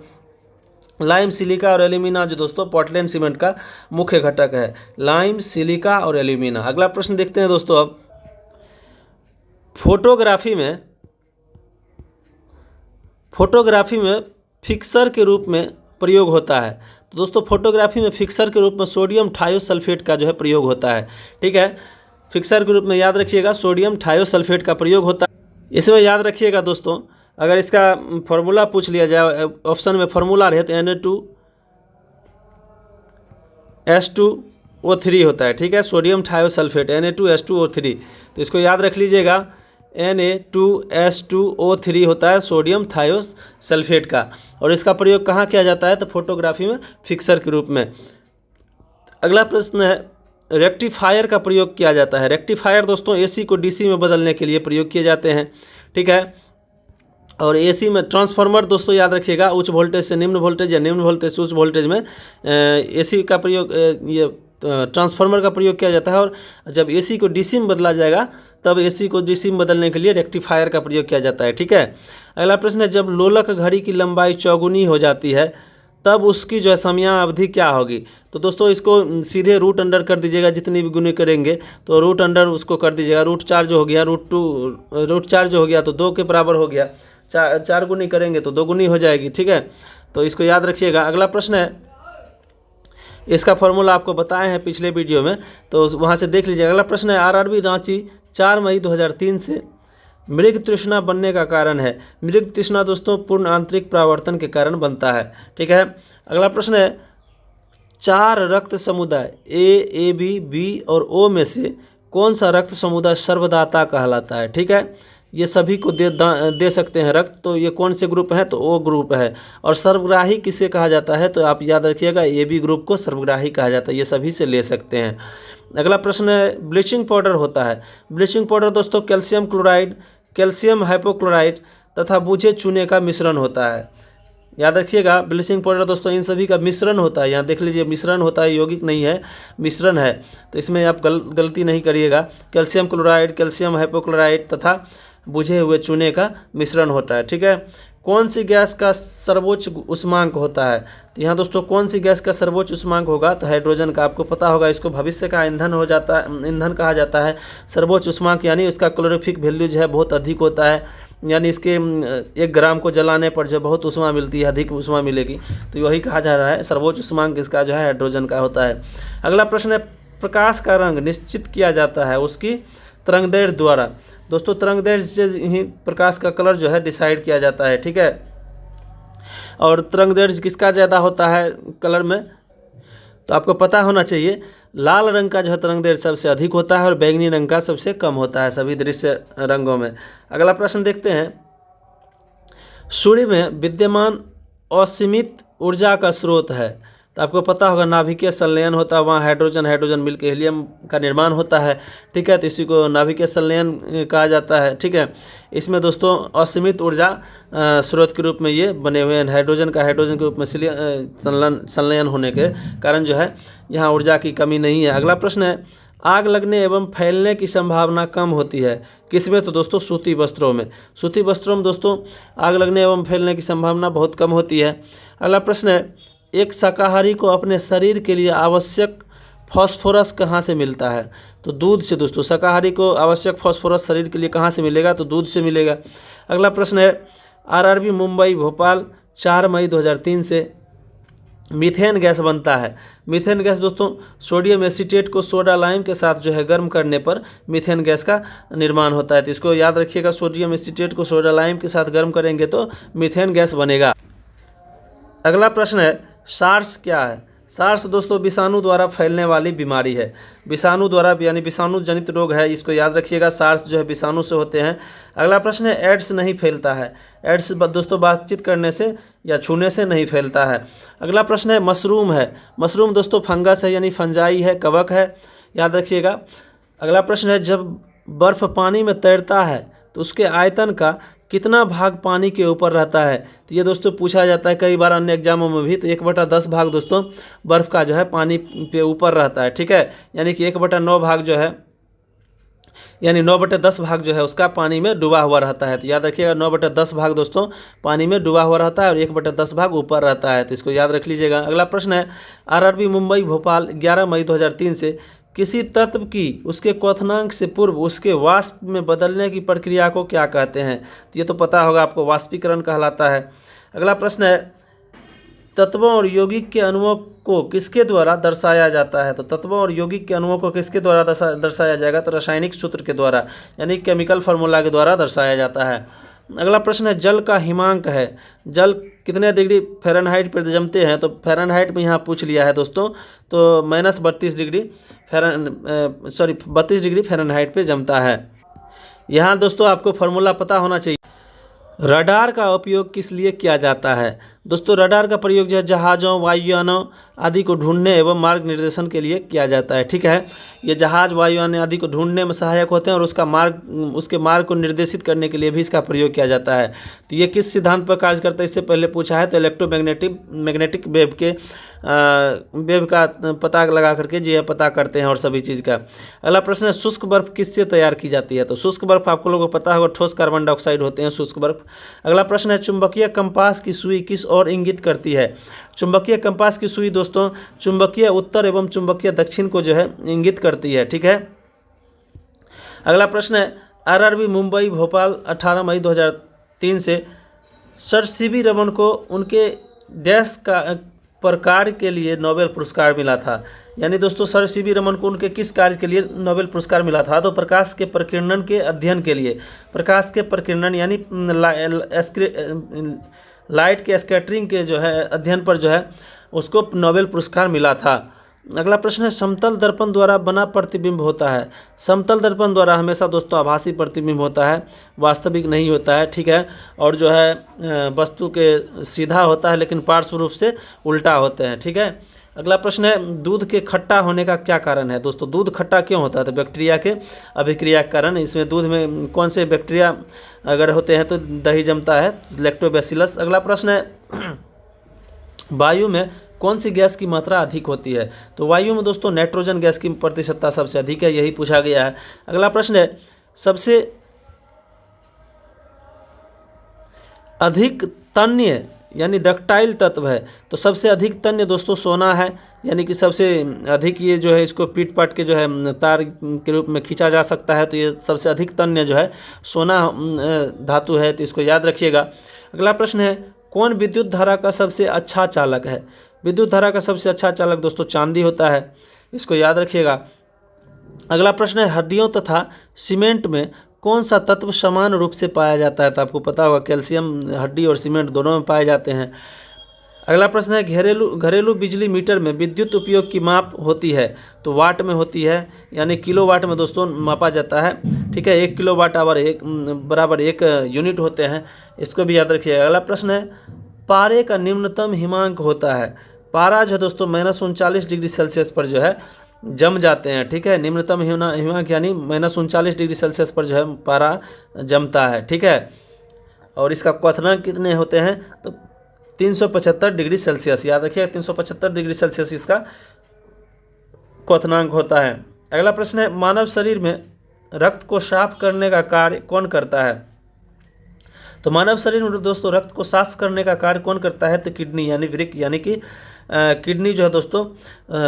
लाइम, सिलिका और एल्यूमिना जो दोस्तों पोर्टलैंड सीमेंट का मुख्य घटक है, लाइम, सिलिका और एल्यूमिना। अगला प्रश्न देखते हैं दोस्तों, अब फोटोग्राफी में फिक्सर के रूप में प्रयोग होता है। तो दोस्तों फोटोग्राफी में फिक्सर के रूप में सोडियम थायोसल्फेट का जो है प्रयोग होता है, ठीक है। फिक्सर के रूप में याद रखिएगा सोडियम थायोसल्फेट का प्रयोग होता है। इसमें याद रखिएगा दोस्तों, अगर इसका फॉर्मूला पूछ लिया जाए, ऑप्शन में फॉर्मूला रहे तो Na2S2O3 होता है, ठीक है। सोडियम थायोसल्फेट Na2S2O3, तो इसको याद रख लीजिएगा, Na2S2O3 होता है सोडियम थायोसल्फेट का। और इसका प्रयोग कहाँ किया जाता है? तो फोटोग्राफी में फिक्सर के रूप में। अगला प्रश्न है, रेक्टिफायर का प्रयोग किया जाता है। रेक्टिफायर दोस्तों एसी को डीसी में बदलने के लिए प्रयोग किए जाते हैं, ठीक है। और एसी में ट्रांसफार्मर दोस्तों याद रखिएगा, उच्च वोल्टेज से निम्न वोल्टेज या निम्न वोल्टेज से उच्च वोल्टेज में एसी का प्रयोग, ये ट्रांसफार्मर का प्रयोग किया जाता है। और जब एसी को डीसी में बदला जाएगा तब एसी को डीसी में बदलने के लिए रेक्टिफायर का प्रयोग किया जाता है, ठीक है। अगला प्रश्न है, जब लोलक घड़ी की लंबाई चौगुनी हो जाती है तब उसकी जो है समयावधि क्या होगी? तो दोस्तों इसको सीधे रूट अंडर कर दीजिएगा, जितनी भी गुनी करेंगे तो रूट अंडर उसको कर दीजिएगा। रूट 4 जो हो गया, रूट 4 जो हो गया तो 2 के बराबर हो गया, 4 गुनी करेंगे तो 2 गुनी हो जाएगी, ठीक है। तो इसको याद रखिएगा। अगला प्रश्न है, इसका फॉर्मूला आपको बताए हैं पिछले वीडियो में, तो वहाँ से देख लीजिए। अगला प्रश्न है, आरआरबी रांची 4 मई 2003 से मृग तृष्णा बनने का कारण है। मृग तृष्णा दोस्तों पूर्ण आंतरिक परावर्तन के कारण बनता है, ठीक है। अगला प्रश्न है, 4 रक्त समुदाय ए बी बी और ओ में से कौन सा रक्त समुदाय सर्वदाता कहलाता है? ठीक है, ये सभी को दे सकते हैं रक्त, तो ये कौन से ग्रुप हैं? तो ओ ग्रुप है। और सर्वग्राही किसे कहा जाता है? तो आप याद रखिएगा ए बी ग्रुप को सर्वग्राही कहा जाता है, ये सभी से ले सकते हैं। अगला प्रश्न है, ब्लीचिंग पाउडर होता है। ब्लीचिंग पाउडर दोस्तों कैल्शियम क्लोराइड, कैल्शियम हाइपोक्लोराइड तथा बूझे चूने का मिश्रण होता है। याद रखिएगा ब्लीचिंग पाउडर दोस्तों इन सभी का मिश्रण होता है। यहाँ देख लीजिए मिश्रण होता है, यौगिक नहीं है, मिश्रण है, तो इसमें आप गलती नहीं करिएगा। कैल्शियम क्लोराइड, कैल्शियम हाइपोक्लोराइड तथा बुझे हुए चूने का मिश्रण होता है, ठीक है। कौन सी गैस का सर्वोच्च उष्मांक होता है? तो यहाँ दोस्तों कौन सी गैस का सर्वोच्च उष्मांक होगा? तो हाइड्रोजन का। आपको पता होगा इसको भविष्य का ईंधन हो जाता है, ईंधन कहा जाता है। सर्वोच्च उष्मांक यानी इसका कैलोरीफिक वैल्यू जो है बहुत अधिक होता है, यानी इसके 1 ग्राम को जलाने पर जो बहुत उष्मा मिलती है, अधिक उष्मा मिलेगी, तो वही कहा जा रहा है सर्वोच्च उष्मांक इसका जो है हाइड्रोजन का होता है। अगला प्रश्न है, प्रकाश का रंग निश्चित किया जाता है उसकी तरंगदैर्घ्य द्वारा। दोस्तों तरंगदैर्घ्य से ही प्रकाश का कलर जो है डिसाइड किया जाता है, ठीक है। और तरंगदैर्घ्य किसका ज़्यादा होता है कलर में? तो आपको पता होना चाहिए लाल रंग का जो है तरंगदैर्घ्य सबसे अधिक होता है और बैंगनी रंग का सबसे कम होता है सभी दृश्य रंगों में। अगला प्रश्न देखते हैं, सूर्य में विद्यमान असीमित ऊर्जा का स्रोत है। तो आपको पता होगा नाभिकीय संलयन होता है, वहाँ हाइड्रोजन मिलकर हीलियम का निर्माण होता है, ठीक है। तो इसी को नाभिकीय संलयन कहा जाता है, ठीक है। इसमें दोस्तों असीमित ऊर्जा स्रोत के रूप में ये बने हुए हैं। हाइड्रोजन के रूप में संलयन होने के कारण जो है यहाँ ऊर्जा की कमी नहीं है। अगला प्रश्न है, आग लगने एवं फैलने की संभावना कम होती है। किसमें? तो दोस्तों सूती वस्त्रों में। सूती वस्त्रों में दोस्तों आग लगने एवं फैलने की संभावना बहुत कम होती है। अगला प्रश्न है, एक शाकाहारी को अपने शरीर के लिए आवश्यक फास्फोरस कहाँ से मिलता है? तो दूध से दोस्तों। शाकाहारी को आवश्यक फास्फोरस शरीर के लिए कहाँ से मिलेगा? तो दूध से मिलेगा। अगला प्रश्न है, आरआरबी मुंबई भोपाल 4 मई 2003 से मीथेन गैस बनता है। मीथेन गैस दोस्तों सोडियम एसीटेट को सोडा लाइम के साथ जो है गर्म करने पर मीथेन गैस का निर्माण होता है। तो इसको याद रखिएगा, सोडियम एसीटेट को सोडा लाइम के साथ गर्म करेंगे तो मीथेन गैस बनेगा। अगला प्रश्न है, सार्स क्या है? सार्स दोस्तों विषाणु द्वारा फैलने वाली बीमारी है। विषाणु द्वारा यानी विषाणु जनित रोग है, इसको याद रखिएगा। सार्स जो है विषाणु से होते हैं। अगला प्रश्न है, एड्स नहीं फैलता है। एड्स दोस्तों बातचीत करने से या छूने से नहीं फैलता है। अगला प्रश्न है, मशरूम है। मशरूम दोस्तों फंगस है यानी फंजाई है, कवक है, याद रखिएगा। अगला प्रश्न है, जब बर्फ़ पानी में तैरता है तो उसके आयतन का कितना भाग पानी के ऊपर रहता है? तो ये दोस्तों पूछा जाता है कई बार अन्य एग्जामों में भी। तो 1/10 भाग दोस्तों बर्फ़ का जो है पानी पे ऊपर रहता है, ठीक है। यानी कि 1/9 भाग जो है, यानी 9/10 भाग जो है उसका पानी में डूबा हुआ रहता है। तो याद रखिएगा 9/10 भाग दोस्तों पानी में डूबा हुआ रहता है और 1/10 भाग ऊपर रहता है। तो इसको याद रख लीजिएगा। अगला प्रश्न है, आरआरबी मुंबई भोपाल 11 मई 2003 से किसी तत्व की उसके क्वथनांक से पूर्व उसके वाष्प में बदलने की प्रक्रिया को क्या कहते हैं? तो ये तो पता होगा आपको, वाष्पीकरण कहलाता है। अगला प्रश्न है, तत्वों और यौगिक के अणुओं को किसके द्वारा दर्शाया जाता है? तो तत्वों और यौगिक के अणुओं को किसके द्वारा दर्शाया जाएगा? तो रासायनिक सूत्र के द्वारा यानी केमिकल फार्मूला के द्वारा दर्शाया जाता है। अगला प्रश्न है, जल का हिमांक है। जल कितने डिग्री फ़ारेनहाइट पर जमते हैं? तो फ़ारेनहाइट में यहाँ पूछ लिया है दोस्तों, तो -32 डिग्री 32 डिग्री फ़ारेनहाइट पे जमता है। यहाँ दोस्तों आपको फार्मूला पता होना चाहिए। रडार का उपयोग किस लिए किया जाता है? दोस्तों रडार का प्रयोग जो है जहाज़ों, वायुयानों आदि को ढूंढने एवं मार्ग निर्देशन के लिए किया जाता है, ठीक है। ये जहाज़, वायुयान आदि को ढूंढने में सहायक होते हैं और उसके मार्ग को निर्देशित करने के लिए भी इसका प्रयोग किया जाता है। तो ये किस सिद्धांत पर कार्य करता है, इससे पहले पूछा है। तो मैग्नेटिक वेव का पता लगा करके जो है पता करते हैं और सभी चीज़ का। अगला प्रश्न है, शुष्क बर्फ़ किससे तैयार की जाती है? तो शुष्क बर्फ़ आपको लोगों को पता होगा, ठोस कार्बन डाइऑक्साइड होते हैं शुष्क बर्फ़। अगला प्रश्न है, चुंबकीय कंपास की सुई किस ओर इंगित करती है? चुंबकीय कंपास की सुई दोस्तों चुंबकीय उत्तर एवं चुंबकीय दक्षिण को जो है इंगित करती है, ठीक है। अगला प्रश्न है, आरआरबी मुंबई भोपाल 18 मई 2003 से सर सीवी रमन को उनके डैश का पर कार्य के लिए नोबेल पुरस्कार मिला था। यानी दोस्तों सर सीवी रमन को उनके किस कार्य के लिए नोबेल पुरस्कार मिला था? तो प्रकाश के प्रकीर्णन के अध्ययन के लिए। प्रकाश के प्रकीर्णन यानी लाइट के स्कैटरिंग के जो है अध्ययन पर जो है उसको नोबेल पुरस्कार मिला था। अगला प्रश्न है, समतल दर्पण द्वारा बना प्रतिबिंब होता है। समतल दर्पण द्वारा हमेशा दोस्तों आभासी प्रतिबिंब होता है, वास्तविक नहीं होता है, ठीक है। और जो है वस्तु के सीधा होता है लेकिन पार्श्व रूप से उल्टा होते हैं, ठीक है। अगला प्रश्न है, दूध के खट्टा होने का क्या कारण है? दोस्तों दूध खट्टा क्यों होता है? तो बैक्टीरिया के अभिक्रिया के कारण। इसमें दूध में कौन से बैक्टीरिया अगर होते हैं तो दही जमता है, लैक्टोबैसिलस। अगला प्रश्न है, वायु में कौन सी गैस की मात्रा अधिक होती है? तो वायु में दोस्तों नाइट्रोजन गैस की प्रतिशतता सबसे अधिक है, यही पूछा गया है। अगला प्रश्न है, सबसे अधिक तन्य यानी डक्टाइल तत्व है। तो सबसे अधिक तन्य दोस्तों सोना है, यानी कि सबसे अधिक ये जो है इसको पीट पाट के जो है तार के रूप में खींचा जा सकता है। तो ये सबसे अधिक तन्य जो है सोना धातु है, तो इसको याद रखिएगा। अगला प्रश्न है, कौन विद्युत धारा का सबसे अच्छा चालक है? विद्युत धारा का सबसे अच्छा चालक दोस्तों चांदी होता है, इसको याद रखिएगा। अगला प्रश्न है, हड्डियों तथा सीमेंट में कौन सा तत्व समान रूप से पाया जाता है? तो आपको पता होगा कैल्शियम हड्डी और सीमेंट दोनों में पाए जाते हैं। अगला प्रश्न है, घरेलू बिजली मीटर में विद्युत उपयोग की माप होती है। तो वाट में होती है, यानी किलोवाट में दोस्तों मापा जाता है, ठीक है। 1 किलोवाट आवर बराबर 1 यूनिट होते हैं, इसको भी याद रखिएगा। अगला प्रश्न है, पारे का निम्नतम हिमांक होता है। पारा जो है दोस्तों -39 डिग्री सेल्सियस पर जो है जम जाते हैं, ठीक है। निम्नतम हिमांक यानी -39 डिग्री सेल्सियस पर जो है पारा जमता है, ठीक है। और इसका क्वथनांक कितने होते हैं? तो 375 डिग्री सेल्सियस, याद रखिए 375 डिग्री सेल्सियस इसका क्वथनांक होता है। अगला प्रश्न है, मानव शरीर में रक्त को साफ करने का कार्य कौन करता है? तो मानव शरीर में दोस्तों रक्त को साफ करने का कार्य कौन करता है? तो किडनी यानी वृक्क यानी कि किडनी जो है दोस्तों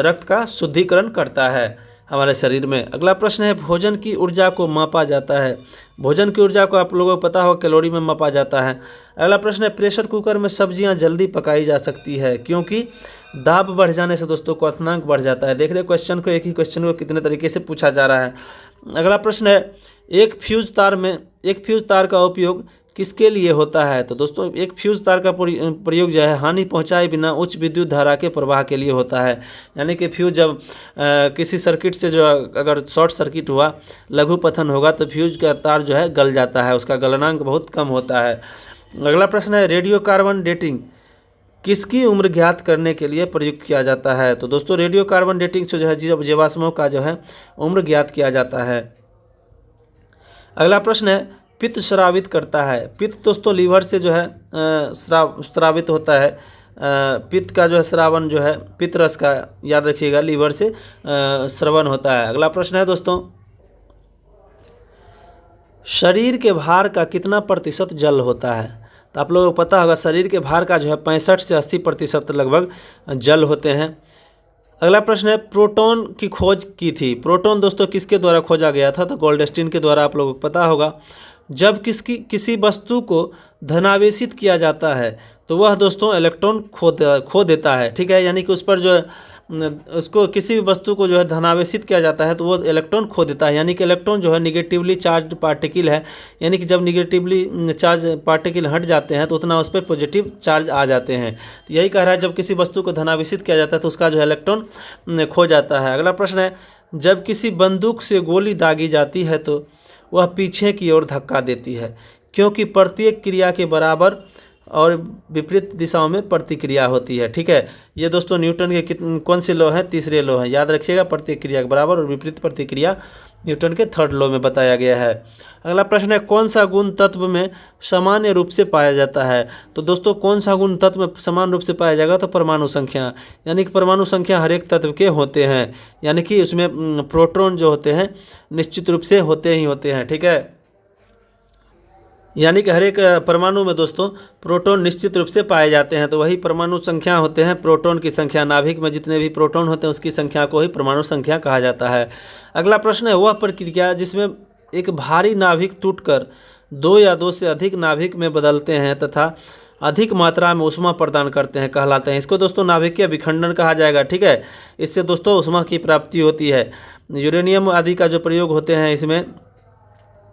रक्त का शुद्धिकरण करता है हमारे शरीर में। अगला प्रश्न है, भोजन की ऊर्जा को मापा जाता है। भोजन की ऊर्जा को आप लोगों को पता हो कैलोरी में मापा जाता है। अगला प्रश्न है, प्रेशर कुकर में सब्जियां जल्दी पकाई जा सकती है क्योंकि दाब बढ़ जाने से दोस्तों क्वथनांक बढ़ जाता है। देख रहे क्वेश्चन को, एक ही क्वेश्चन को कितने तरीके से पूछा जा रहा है। अगला प्रश्न है, एक फ्यूज तार का उपयोग किसके लिए होता है? तो दोस्तों एक फ्यूज तार का प्रयोग जो है हानि पहुंचाए बिना उच्च विद्युत धारा के प्रवाह के लिए होता है। यानी कि फ्यूज जब किसी सर्किट से जो अगर शॉर्ट सर्किट हुआ, लघु पतन होगा तो फ्यूज का तार जो है गल जाता है, उसका गलनांक बहुत कम होता है। अगला प्रश्न है, रेडियो कार्बन डेटिंग किसकी उम्र ज्ञात करने के लिए प्रयुक्त किया जाता है? तो दोस्तों रेडियो कार्बन डेटिंग से जो है जीवाश्मों का जो है उम्र ज्ञात किया जाता है। अगला प्रश्न है, पित्त स्रावित करता है। पित्त दोस्तों लीवर से जो है स्रावित होता है। पित्त का जो है स्रावन जो है पित्त रस का, याद रखिएगा, लीवर से स्रवन होता है। अगला प्रश्न है दोस्तों, शरीर के भार का कितना प्रतिशत जल होता है? तो आप लोगों को पता होगा शरीर के भार का जो है 65 से 80% लगभग जल होते हैं। अगला प्रश्न है, प्रोटॉन की खोज की थी। प्रोटॉन दोस्तों किसके द्वारा खोजा गया था? तो गोल्डस्टीन के द्वारा, आप लोगों को पता होगा। जब किसी वस्तु को धनावेशित किया जाता है तो वह दोस्तों इलेक्ट्रॉन खो देता है, ठीक है। यानी कि उस पर जो है उसको किसी भी वस्तु को जो है धनावेशित किया जाता है तो वो इलेक्ट्रॉन खो देता है। यानी कि इलेक्ट्रॉन जो है निगेटिवली चार्ज पार्टिकल है, यानी कि जब निगेटिवली चार्ज पार्टिकल हट जाते हैं तो उतना उस पर पॉजिटिव चार्ज आ जाते हैं। तो यही कह रहा है, जब किसी वस्तु को धनावेशित किया जाता है तो उसका जो है इलेक्ट्रॉन खो जाता है। अगला प्रश्न है, जब किसी बंदूक से गोली दागी जाती है तो वह पीछे की ओर धक्का देती है क्योंकि प्रत्येक क्रिया के बराबर और विपरीत दिशाओं में प्रतिक्रिया होती है, ठीक है। ये दोस्तों न्यूटन के कौन से लॉ है? तीसरे लॉ है, याद रखिएगा। प्रत्येक क्रिया के बराबर और विपरीत प्रतिक्रिया न्यूटन के थर्ड लॉ में बताया गया है। अगला प्रश्न है, कौन सा गुण तत्व में सामान्य रूप से पाया जाता है? तो दोस्तों कौन सा गुण तत्व में समान रूप से पाया जाएगा? तो परमाणु संख्या, यानी कि परमाणु संख्या हर एक तत्व के होते हैं, यानी कि उसमें प्रोटॉन जो होते हैं निश्चित रूप से होते ही होते हैं, ठीक है। यानी कि हर एक परमाणु में दोस्तों प्रोटॉन निश्चित रूप से पाए जाते हैं, तो वही परमाणु संख्या होते हैं। प्रोटॉन की संख्या, नाभिक में जितने भी प्रोटॉन होते हैं उसकी संख्या को ही परमाणु संख्या कहा जाता है। अगला प्रश्न है, वह प्रक्रिया जिसमें एक भारी नाभिक टूटकर 2 या 2 से अधिक नाभिक में बदलते हैं तथा अधिक मात्रा में ऊष्मा प्रदान करते हैं कहलाते हैं। इसको दोस्तों नाभिकीय विखंडन कहा जाएगा, ठीक है। इससे दोस्तों ऊष्मा की प्राप्ति होती है। यूरेनियम आदि का जो प्रयोग होते हैं इसमें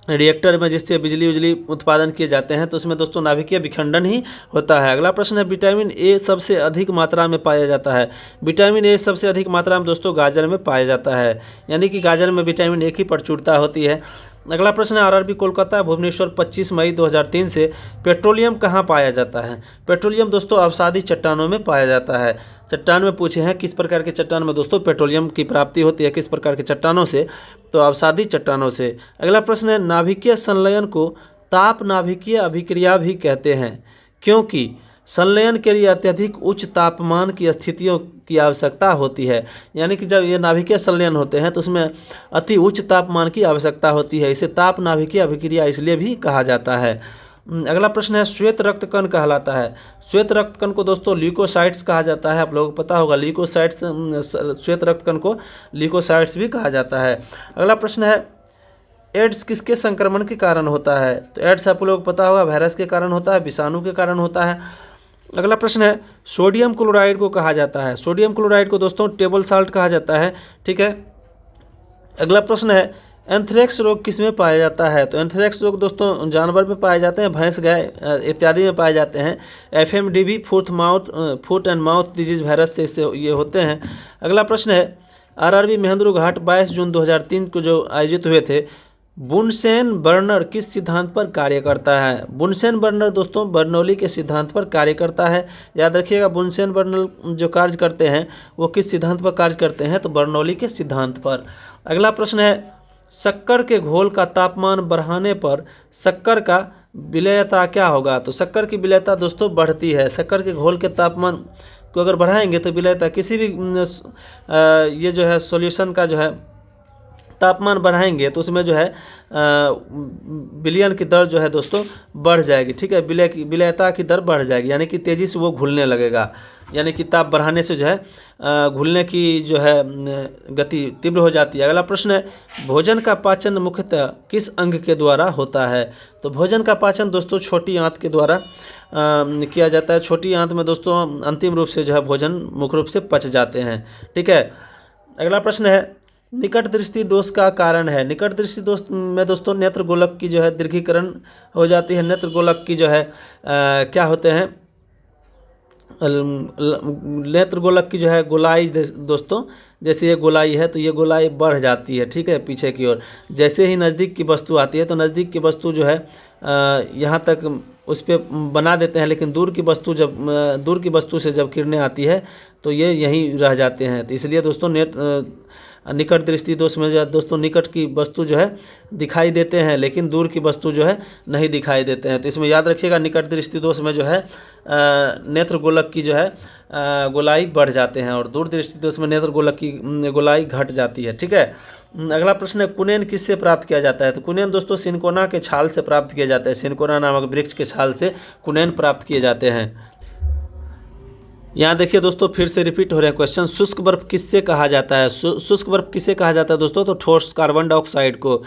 रिएक्टर में, जिससे बिजली उत्पादन किए जाते हैं, तो उसमें दोस्तों नाभिकीय विखंडन ही होता है। अगला प्रश्न है, विटामिन ए सबसे अधिक मात्रा में पाया जाता है। विटामिन ए सबसे अधिक मात्रा में दोस्तों गाजर में पाया जाता है, यानी कि गाजर में विटामिन ए की प्रचुरता होती है। अगला प्रश्न है, आरआरबी कोलकाता भुवनेश्वर 25 मई 2003 से पेट्रोलियम कहाँ पाया जाता है? पेट्रोलियम दोस्तों अवसादी चट्टानों में पाया जाता है। चट्टान में पूछे हैं किस प्रकार के चट्टान में दोस्तों पेट्रोलियम की प्राप्ति होती है, किस प्रकार के चट्टानों से? तो अवसादी चट्टानों से। अगला प्रश्न है, नाभिकीय संलयन को ताप नाभिकीय अभिक्रिया भी कहते हैं क्योंकि संलयन के लिए अत्यधिक उच्च तापमान की स्थितियों की आवश्यकता होती है। यानी कि जब ये नाभिकीय संलयन होते हैं तो उसमें अति उच्च तापमान की आवश्यकता होती है, इसे ताप नाभिकीय अभिक्रिया इसलिए भी कहा जाता है। अगला प्रश्न है, श्वेत रक्त कण कहलाता है। श्वेत रक्त कण को दोस्तों ल्यूकोसाइट्स कहा जाता है, आप लोगों को पता होगा। ल्यूकोसाइट्स, श्वेत रक्त कण को ल्यूकोसाइट्स भी कहा जाता है। अगला प्रश्न है, एड्स किसके संक्रमण के कारण होता है? तो एड्स आप लोगों को पता होगा वायरस के कारण होता है, विषाणु के कारण होता है। अगला प्रश्न है, सोडियम क्लोराइड को कहा जाता है। सोडियम क्लोराइड को दोस्तों टेबल साल्ट कहा जाता है, ठीक है। अगला प्रश्न है, एंथ्रेक्स रोग किस में पाया जाता है? तो एंथ्रेक्स रोग दोस्तों जानवर में पाए जाते हैं, भैंस, गाय इत्यादि में पाए जाते हैं। FMDV foot and mouth disease virus से इससे ये होते हैं। अगला प्रश्न है, RRB महेंद्रू घाट 22 जून 2003 को जो आयोजित हुए थे, बुनसेन बर्नर किस सिद्धांत पर कार्य करता है? बुनसेन बर्नर दोस्तों बर्नौली के सिद्धांत पर कार्य करता है, याद रखिएगा। बुनसेन बर्नर जो कार्य करते हैं वो किस सिद्धांत पर कार्य करते हैं? तो बर्नौली के सिद्धांत पर। अगला प्रश्न है, शक्कर के घोल का तापमान बढ़ाने पर शक्कर का विलेयता क्या होगा? तो शक्कर की विलेयता दोस्तों बढ़ती है। शक्कर के घोल के तापमान को अगर बढ़ाएंगे तो विलेयता किसी भी ये जो है सॉल्यूशन का जो है तापमान बढ़ाएंगे तो उसमें जो है विलयन की दर जो है दोस्तों बढ़ जाएगी, ठीक है, विलयता की दर बढ़ जाएगी, यानी कि तेज़ी से वो घुलने लगेगा, यानी कि ताप बढ़ाने से जो है घुलने की जो है गति तीव्र हो जाती है। अगला प्रश्न है भोजन का पाचन मुख्यतः किस अंग के द्वारा होता है? तो भोजन का पाचन दोस्तों छोटी आंत के द्वारा किया जाता है। छोटी आंत में दोस्तों अंतिम रूप से जो है भोजन मुख्य रूप से पच जाते हैं, ठीक है। अगला प्रश्न है निकट दृष्टि दोष का कारण है। निकट दृष्टि दोष में दोस्तों नेत्र गोलक की जो है दीर्घीकरण हो जाती है। नेत्र गोलक की जो है क्या होते हैं, नेत्र गोलक की जो है गोलाई दोस्तों, जैसे ये गोलाई है तो ये गोलाई बढ़ जाती है, ठीक है, पीछे की ओर। जैसे ही नज़दीक की वस्तु आती है तो नज़दीक की वस्तु जो है यहाँ तक उस पर बना देते हैं, लेकिन दूर की वस्तु से जब किरणें आती है तो ये यहीं रह जाते हैं। तो इसलिए दोस्तों निकट दृष्टि दोष में जो है दोस्तों निकट की वस्तु जो है दिखाई देते हैं, लेकिन दूर की वस्तु जो है नहीं दिखाई देते हैं। तो इसमें याद रखिएगा निकट दृष्टि दोष में जो है नेत्र गोलक की जो है गोलाई बढ़ जाते हैं और दूर दृष्टि दोष में नेत्र गोलक की गोलाई घट जाती है, ठीक है। अगला प्रश्न है कुनेन किससे प्राप्त किया जाता है? तो कुनेन दोस्तों सिनकोना के छाल से प्राप्त किया जाता है। सिनकोना नामक वृक्ष के छाल से कुनेन प्राप्त किए जाते हैं। यहाँ देखिए दोस्तों फिर से रिपीट हो रहे हैं क्वेश्चन। शुष्क बर्फ किससे कहा जाता है? शुष्क बर्फ किसे कहा जाता है दोस्तों? तो ठोस कार्बन डाइऑक्साइड को।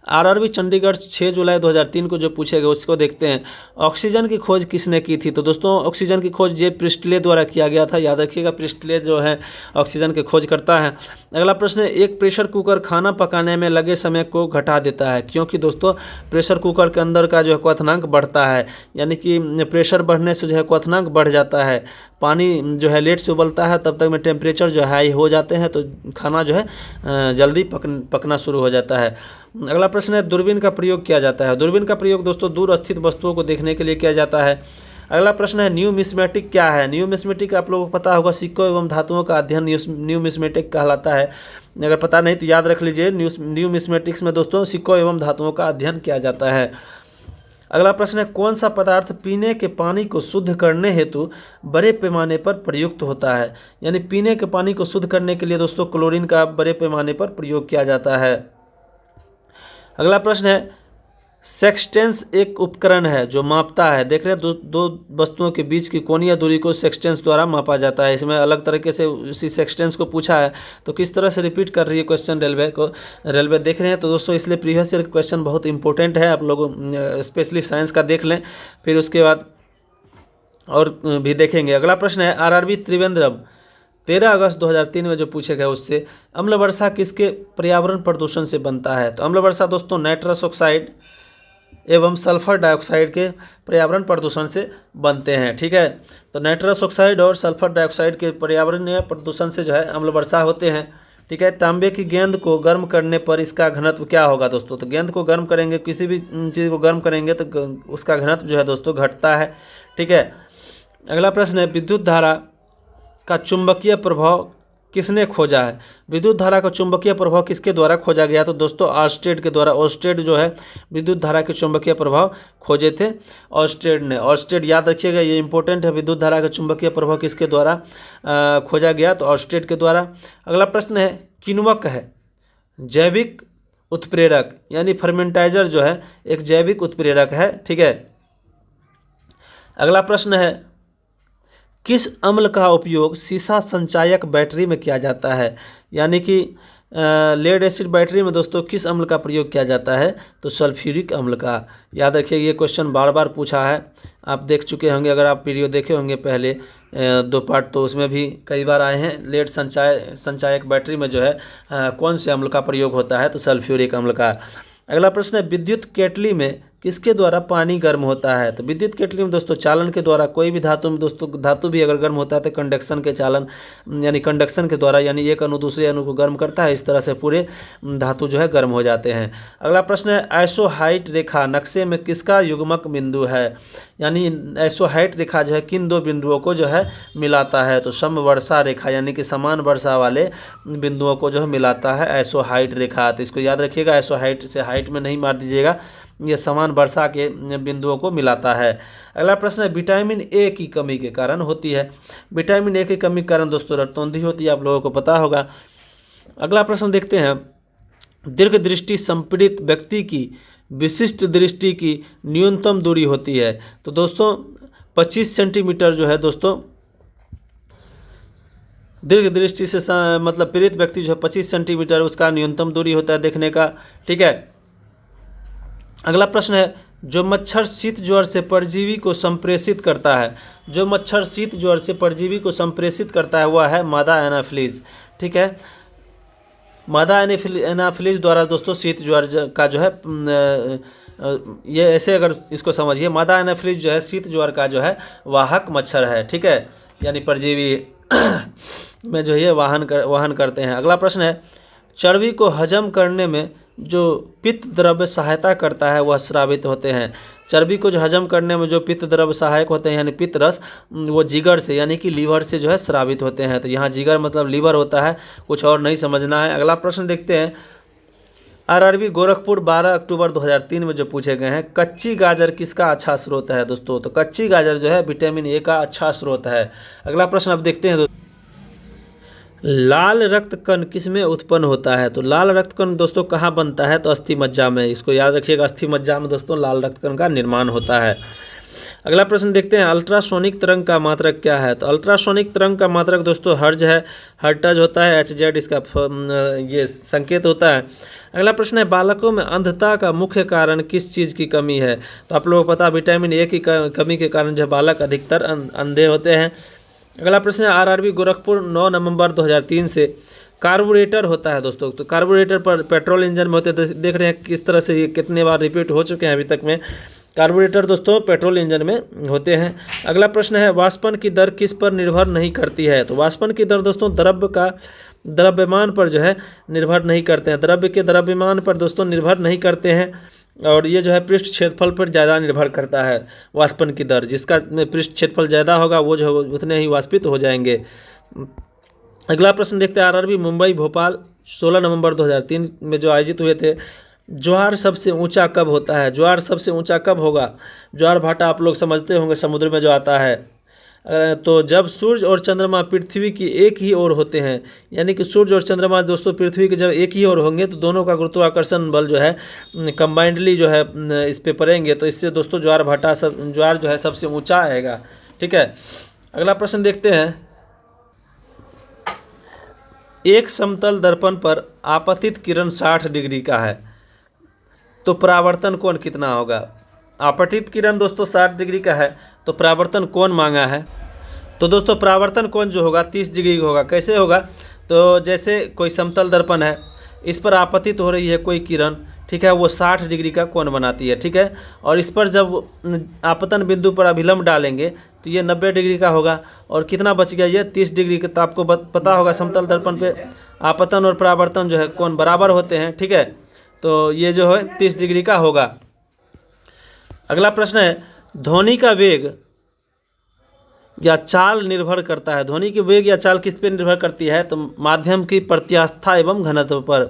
आरआरबी चंडीगढ़ 6 जुलाई 2003 को जो पूछे गए उसको देखते हैं। ऑक्सीजन की खोज किसने की थी? तो दोस्तों ऑक्सीजन की खोज जे प्रिस्टले द्वारा किया गया था। याद रखिएगा प्रिस्टले जो है ऑक्सीजन की खोज करता है। अगला प्रश्न है एक प्रेशर कुकर खाना पकाने में लगे समय को घटा देता है, क्योंकि दोस्तों प्रेशर कुकर के अंदर का जो है क्वथनांक बढ़ता है, यानी कि प्रेशर बढ़ने से जो है क्वथनांक बढ़ जाता है। पानी जो है लेट से उबलता है, तब तक में टेम्परेचर जो हाई हो जाते हैं तो खाना जो है जल्दी पकना शुरू हो जाता है। अगला प्रश्न है दूरबीन का प्रयोग किया जाता है। दूरबीन का प्रयोग दोस्तों दूर स्थित वस्तुओं को देखने के लिए किया जाता है। अगला प्रश्न है न्यूमिस्मेटिक क्या है? न्यूमिस्मेटिक आप लोगों को पता होगा सिक्कों एवं धातुओं का अध्ययन न्यूमिस्मेटिक कहलाता है। अगर पता नहीं तो याद रख लीजिए न्यूमिस्मेटिक्स में दोस्तों सिक्कों एवं धातुओं का अध्ययन किया जाता है। अगला प्रश्न है कौन सा पदार्थ पीने के पानी को शुद्ध करने हेतु बड़े पैमाने पर प्रयुक्त होता है? यानी पीने के पानी को शुद्ध करने के लिए दोस्तों क्लोरीन का बड़े पैमाने पर प्रयोग किया जाता है। अगला प्रश्न है सेक्सटेंस एक उपकरण है जो मापता है। देख रहे हैं दो वस्तुओं के बीच की कोणीय दूरी को सेक्सटेंस द्वारा मापा जाता है। इसमें अलग तरीके से उसी सेक्सटेंस को पूछा है, तो किस तरह से रिपीट कर रही है क्वेश्चन रेलवे देख रहे हैं तो दोस्तों इसलिए प्रीवियस ईयर क्वेश्चन बहुत इंपॉर्टेंट है। आप लोग स्पेशली साइंस का देख लें, फिर उसके बाद और भी देखेंगे। अगला प्रश्न है आरआरबी त्रिवेंद्रम 13 अगस्त 2003 में जो पूछे गए उससे अम्ल वर्षा किसके पर्यावरण प्रदूषण से बनता है? तो अम्ल वर्षा दोस्तों नाइट्रस ऑक्साइड एवं सल्फर डाइऑक्साइड के पर्यावरण प्रदूषण से बनते हैं, ठीक है। तो नाइट्रस ऑक्साइड और सल्फर डाइऑक्साइड के पर्यावरणीय प्रदूषण से जो है अम्ल वर्षा होते हैं, ठीक है। तांबे की गेंद को गर्म करने पर इसका घनत्व क्या होगा दोस्तों? तो गेंद को गर्म करेंगे, किसी भी चीज़ को गर्म करेंगे तो उसका घनत्व जो है दोस्तों घटता है, ठीक है। अगला प्रश्न है विद्युत धारा का चुंबकीय प्रभाव किसने खोजा है? विद्युत धारा का चुंबकीय प्रभाव किसके द्वारा खोजा गया? तो दोस्तों ऑर्स्टेड के द्वारा। ऑर्स्टेड जो है विद्युत धारा के चुंबकीय प्रभाव खोजे थे ऑर्स्टेड ने। ऑर्स्टेड याद रखिएगा, ये इंपॉर्टेंट है। विद्युत धारा का चुंबकीय प्रभाव किसके द्वारा खोजा गया? तो ऑर्स्टेड के द्वारा। अगला प्रश्न है किण्वक है जैविक उत्प्रेरक, यानी फर्मेंटाइजर जो है एक जैविक उत्प्रेरक है, ठीक है। अगला प्रश्न है किस अम्ल का उपयोग सीसा संचायक बैटरी में किया जाता है? यानी कि लेड एसिड बैटरी में दोस्तों किस अम्ल का प्रयोग किया जाता है? तो सल्फ्यूरिक अम्ल का। याद रखिए ये क्वेश्चन बार बार पूछा है, आप देख चुके होंगे, अगर आप वीडियो देखे होंगे पहले 2 पार्ट तो उसमें भी कई बार आए हैं। लेड संचायक बैटरी में जो है कौन से अम्ल का प्रयोग होता है? तो सल्फ्यूरिक अम्ल का। अगला प्रश्न है विद्युत केटली में किसके द्वारा पानी गर्म होता है? तो विद्युत केटली में दोस्तों चालन के द्वारा। कोई भी धातु में दोस्तों धातु भी अगर गर्म होता है तो कंडक्शन के चालन यानी कंडक्शन के द्वारा, यानी एक अणु दूसरे अणु को गर्म करता है, इस तरह से पूरे धातु जो है गर्म हो जाते हैं। अगला प्रश्न है आइसोहाइट रेखा नक्शे में किसका युग्मक बिंदु है? यानी आइसोहाइट रेखा जो है किन 2 बिंदुओं को जो है मिलाता है? तो समवर्षा रेखा यानी कि समान वर्षा वाले बिंदुओं को जो है मिलाता है आइसोहाइट रेखा। तो इसको याद रखिएगा, आइसोहाइट से हाइट में नहीं मार दीजिएगा, ये समान वर्षा के बिंदुओं को मिलाता है। अगला प्रश्न है विटामिन ए की कमी के कारण होती है। विटामिन ए की कमी के कारण दोस्तों रक्तौंधी होती है, आप लोगों को पता होगा। अगला प्रश्न देखते हैं दीर्घ दृष्टि संपीड़ित व्यक्ति की विशिष्ट दृष्टि की न्यूनतम दूरी होती है। तो दोस्तों 25 सेंटीमीटर जो है दोस्तों दीर्घ दृष्टि से मतलब पीड़ित व्यक्ति जो है 25 सेंटीमीटर उसका न्यूनतम दूरी होता है देखने का। ठीक है, अगला प्रश्न है, जो मच्छर शीत ज्वर से परजीवी को संप्रेषित करता है, जो मच्छर शीत ज्वर से परजीवी को संप्रेषित करता है वह है मादा एनाफिलीज। ठीक है, मादा एनाफिलीज द्वारा दोस्तों शीत ज्वर का जो है ये ऐसे अगर इसको समझिए, मादा एनाफिलीज जो है शीत ज्वर का जो है वाहक मच्छर है। ठीक है, यानी परजीवी में जो ये वाहन करते हैं। अगला प्रश्न है, चर्बी को हजम करने में जो पित्त द्रव्य सहायता करता है वह स्रावित होते हैं। चर्बी को जो हजम करने में जो पित्त द्रव्य सहायक होते हैं यानी पित्त रस, वो जिगर से यानी कि लीवर से जो है स्रावित होते हैं। तो यहाँ जिगर मतलब लीवर होता है, कुछ और नहीं समझना है। अगला प्रश्न देखते हैं, आरआरबी गोरखपुर 12 अक्टूबर 2003 में जो पूछे गए हैं, कच्ची गाजर किसका अच्छा स्रोत है दोस्तों? तो कच्ची गाजर जो है विटामिन ए का अच्छा स्रोत है। अगला प्रश्न अब देखते हैं, लाल रक्त कण किसमें उत्पन्न होता है? तो लाल रक्त कण दोस्तों कहाँ बनता है? तो अस्थि मज्जा में। इसको याद रखिएगा, अस्थि मज्जा में दोस्तों लाल रक्त कण का निर्माण होता है। अगला प्रश्न देखते हैं, अल्ट्रासोनिक तरंग का मात्रक क्या है? तो अल्ट्रासोनिक तरंग का मात्रक दोस्तों हर्ज है, हर्टज होता है, HZ इसका ये संकेत होता है। अगला प्रश्न है, बालकों में अंधता का मुख्य कारण किस चीज़ की कमी है? तो आप लोगों को पता विटामिन ए की कमी के कारण जो बालक अधिकतर अंधे होते हैं। अगला प्रश्न है, आरआरबी गोरखपुर 9 नवंबर 2003 से कार्बोरेटर होता है दोस्तों। तो कार्बोरेटर पर पेट्रोल इंजन में होते हैं। तो देख रहे हैं किस तरह से ये कितने बार रिपीट हो चुके हैं अभी तक में। कार्बोरेटर दोस्तों पेट्रोल इंजन में होते हैं। अगला प्रश्न है, वाष्पन की दर किस पर निर्भर नहीं करती है? तो वाष्पन की दर दोस्तों द्रव्य का द्रव्यमान पर जो है निर्भर नहीं करते हैं, द्रव्य के द्रव्यमान पर दोस्तों निर्भर नहीं करते हैं। और ये जो है पृष्ठ क्षेत्रफल पर ज़्यादा निर्भर करता है वाष्पन की दर। जिसका पृष्ठ क्षेत्रफल ज़्यादा होगा वो जो है उतने ही वाष्पित हो जाएंगे। अगला प्रश्न देखते हैं, आरआरबी मुंबई भोपाल 16 नवंबर 2003 में जो आयोजित हुए थे, ज्वार सबसे ऊंचा कब होता है? ज्वार सबसे ऊंचा कब होगा? ज्वार भाटा आप लोग समझते होंगे, समुद्र में जो आता है। तो जब सूर्य और चंद्रमा पृथ्वी की एक ही ओर होते हैं, यानी कि सूर्य और चंद्रमा दोस्तों पृथ्वी के जब एक ही ओर होंगे तो दोनों का गुरुत्वाकर्षण बल जो है कंबाइंडली जो है इस पे पड़ेंगे। तो इससे दोस्तों ज्वार जो है सबसे ऊंचा आएगा। ठीक है, अगला प्रश्न देखते हैं, एक समतल दर्पण पर आपतित किरण 60 डिग्री का है तो परावर्तन कोण कितना होगा? आपतित किरण दोस्तों 60 डिग्री का है तो परावर्तन कोण मांगा है। तो दोस्तों परावर्तन कोण जो होगा 30 डिग्री का होगा। कैसे होगा? तो जैसे कोई समतल दर्पण है, इस पर आपतित हो रही है कोई किरण, ठीक है, वो 60 डिग्री का कोण बनाती है। ठीक है, और इस पर जब आपतन बिंदु पर अभिलंब डालेंगे तो ये 90 डिग्री का होगा। और कितना बच गया? ये 30 डिग्री का। तो आपको पता होगा समतल दर्पण पे आपतन और परावर्तन जो है कोण बराबर होते हैं। ठीक है, तो ये जो है 30 डिग्री का होगा। अगला प्रश्न है, ध्वनि का वेग या चाल निर्भर करता है। ध्वनि की वेग या चाल किस पे निर्भर करती है? तो माध्यम की प्रत्यास्था एवं घनत्व पर,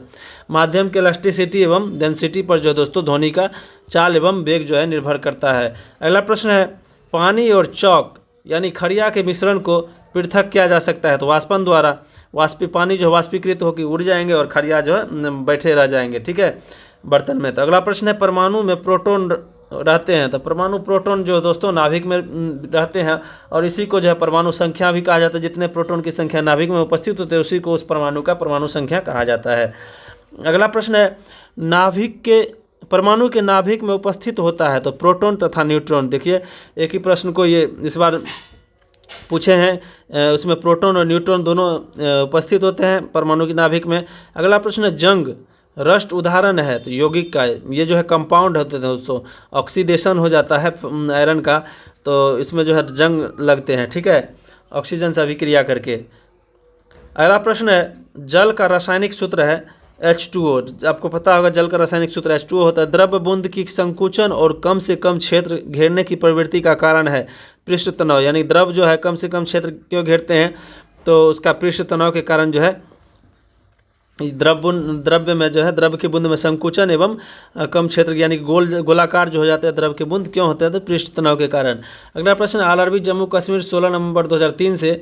माध्यम के इलास्टिसिटी एवं डेंसिटी पर जो दोस्तों ध्वनि का चाल एवं वेग जो है निर्भर करता है। अगला प्रश्न है, पानी और चौक यानी खड़िया के मिश्रण को पृथक किया जा सकता है। तो वाष्पन द्वारा पानी जो वाष्पीकृत होकर उड़ जाएंगे और खड़िया जो है बैठे रह जाएंगे। ठीक है, बर्तन में। तो अगला प्रश्न है, परमाणु में प्रोटॉन रहते हैं। तो परमाणु प्रोटॉन जो दोस्तों नाभिक में रहते हैं और इसी को जो है परमाणु संख्या भी कहा जाता है। जितने प्रोटॉन की संख्या नाभिक में उपस्थित होते हैं उसी को उस परमाणु का परमाणु संख्या कहा जाता है। अगला प्रश्न है, परमाणु के नाभिक में उपस्थित होता है तो प्रोटॉन तथा न्यूट्रॉन। देखिए एक ही प्रश्न को ये इस बार पूछे हैं, उसमें प्रोटॉन और न्यूट्रॉन दोनों उपस्थित होते हैं परमाणु की नाभिक में। अगला प्रश्न है, जंग रस्ट उदाहरण है तो यौगिक का। ये जो है कंपाउंड होते हैं दोस्तों, ऑक्सीडेशन हो जाता है आयरन का, तो इसमें जो है जंग लगते हैं। ठीक है, ऑक्सीजन से अभिक्रिया करके। अगला प्रश्न है, जल का रासायनिक सूत्र है H2O। आपको पता होगा जल का रासायनिक सूत्र H2O होता है। द्रव्य बूंद की संकुचन और कम से कम क्षेत्र घेरने की प्रवृत्ति का कारण है पृष्ठ तनाव। यानी द्रव जो है कम से कम क्षेत्र क्यों घेरते हैं? तो उसका पृष्ठ तनाव के कारण जो है द्रव्य में जो है द्रव्य की बूंद में संकुचन एवं कम क्षेत्र यानी गोलाकार जो हो जाते हैं द्रव्य की बूंद क्यों होते हैं? तो पृष्ठ तनाव के कारण। अगला प्रश्न, आरआरबी जम्मू कश्मीर 16 नवंबर 2003 से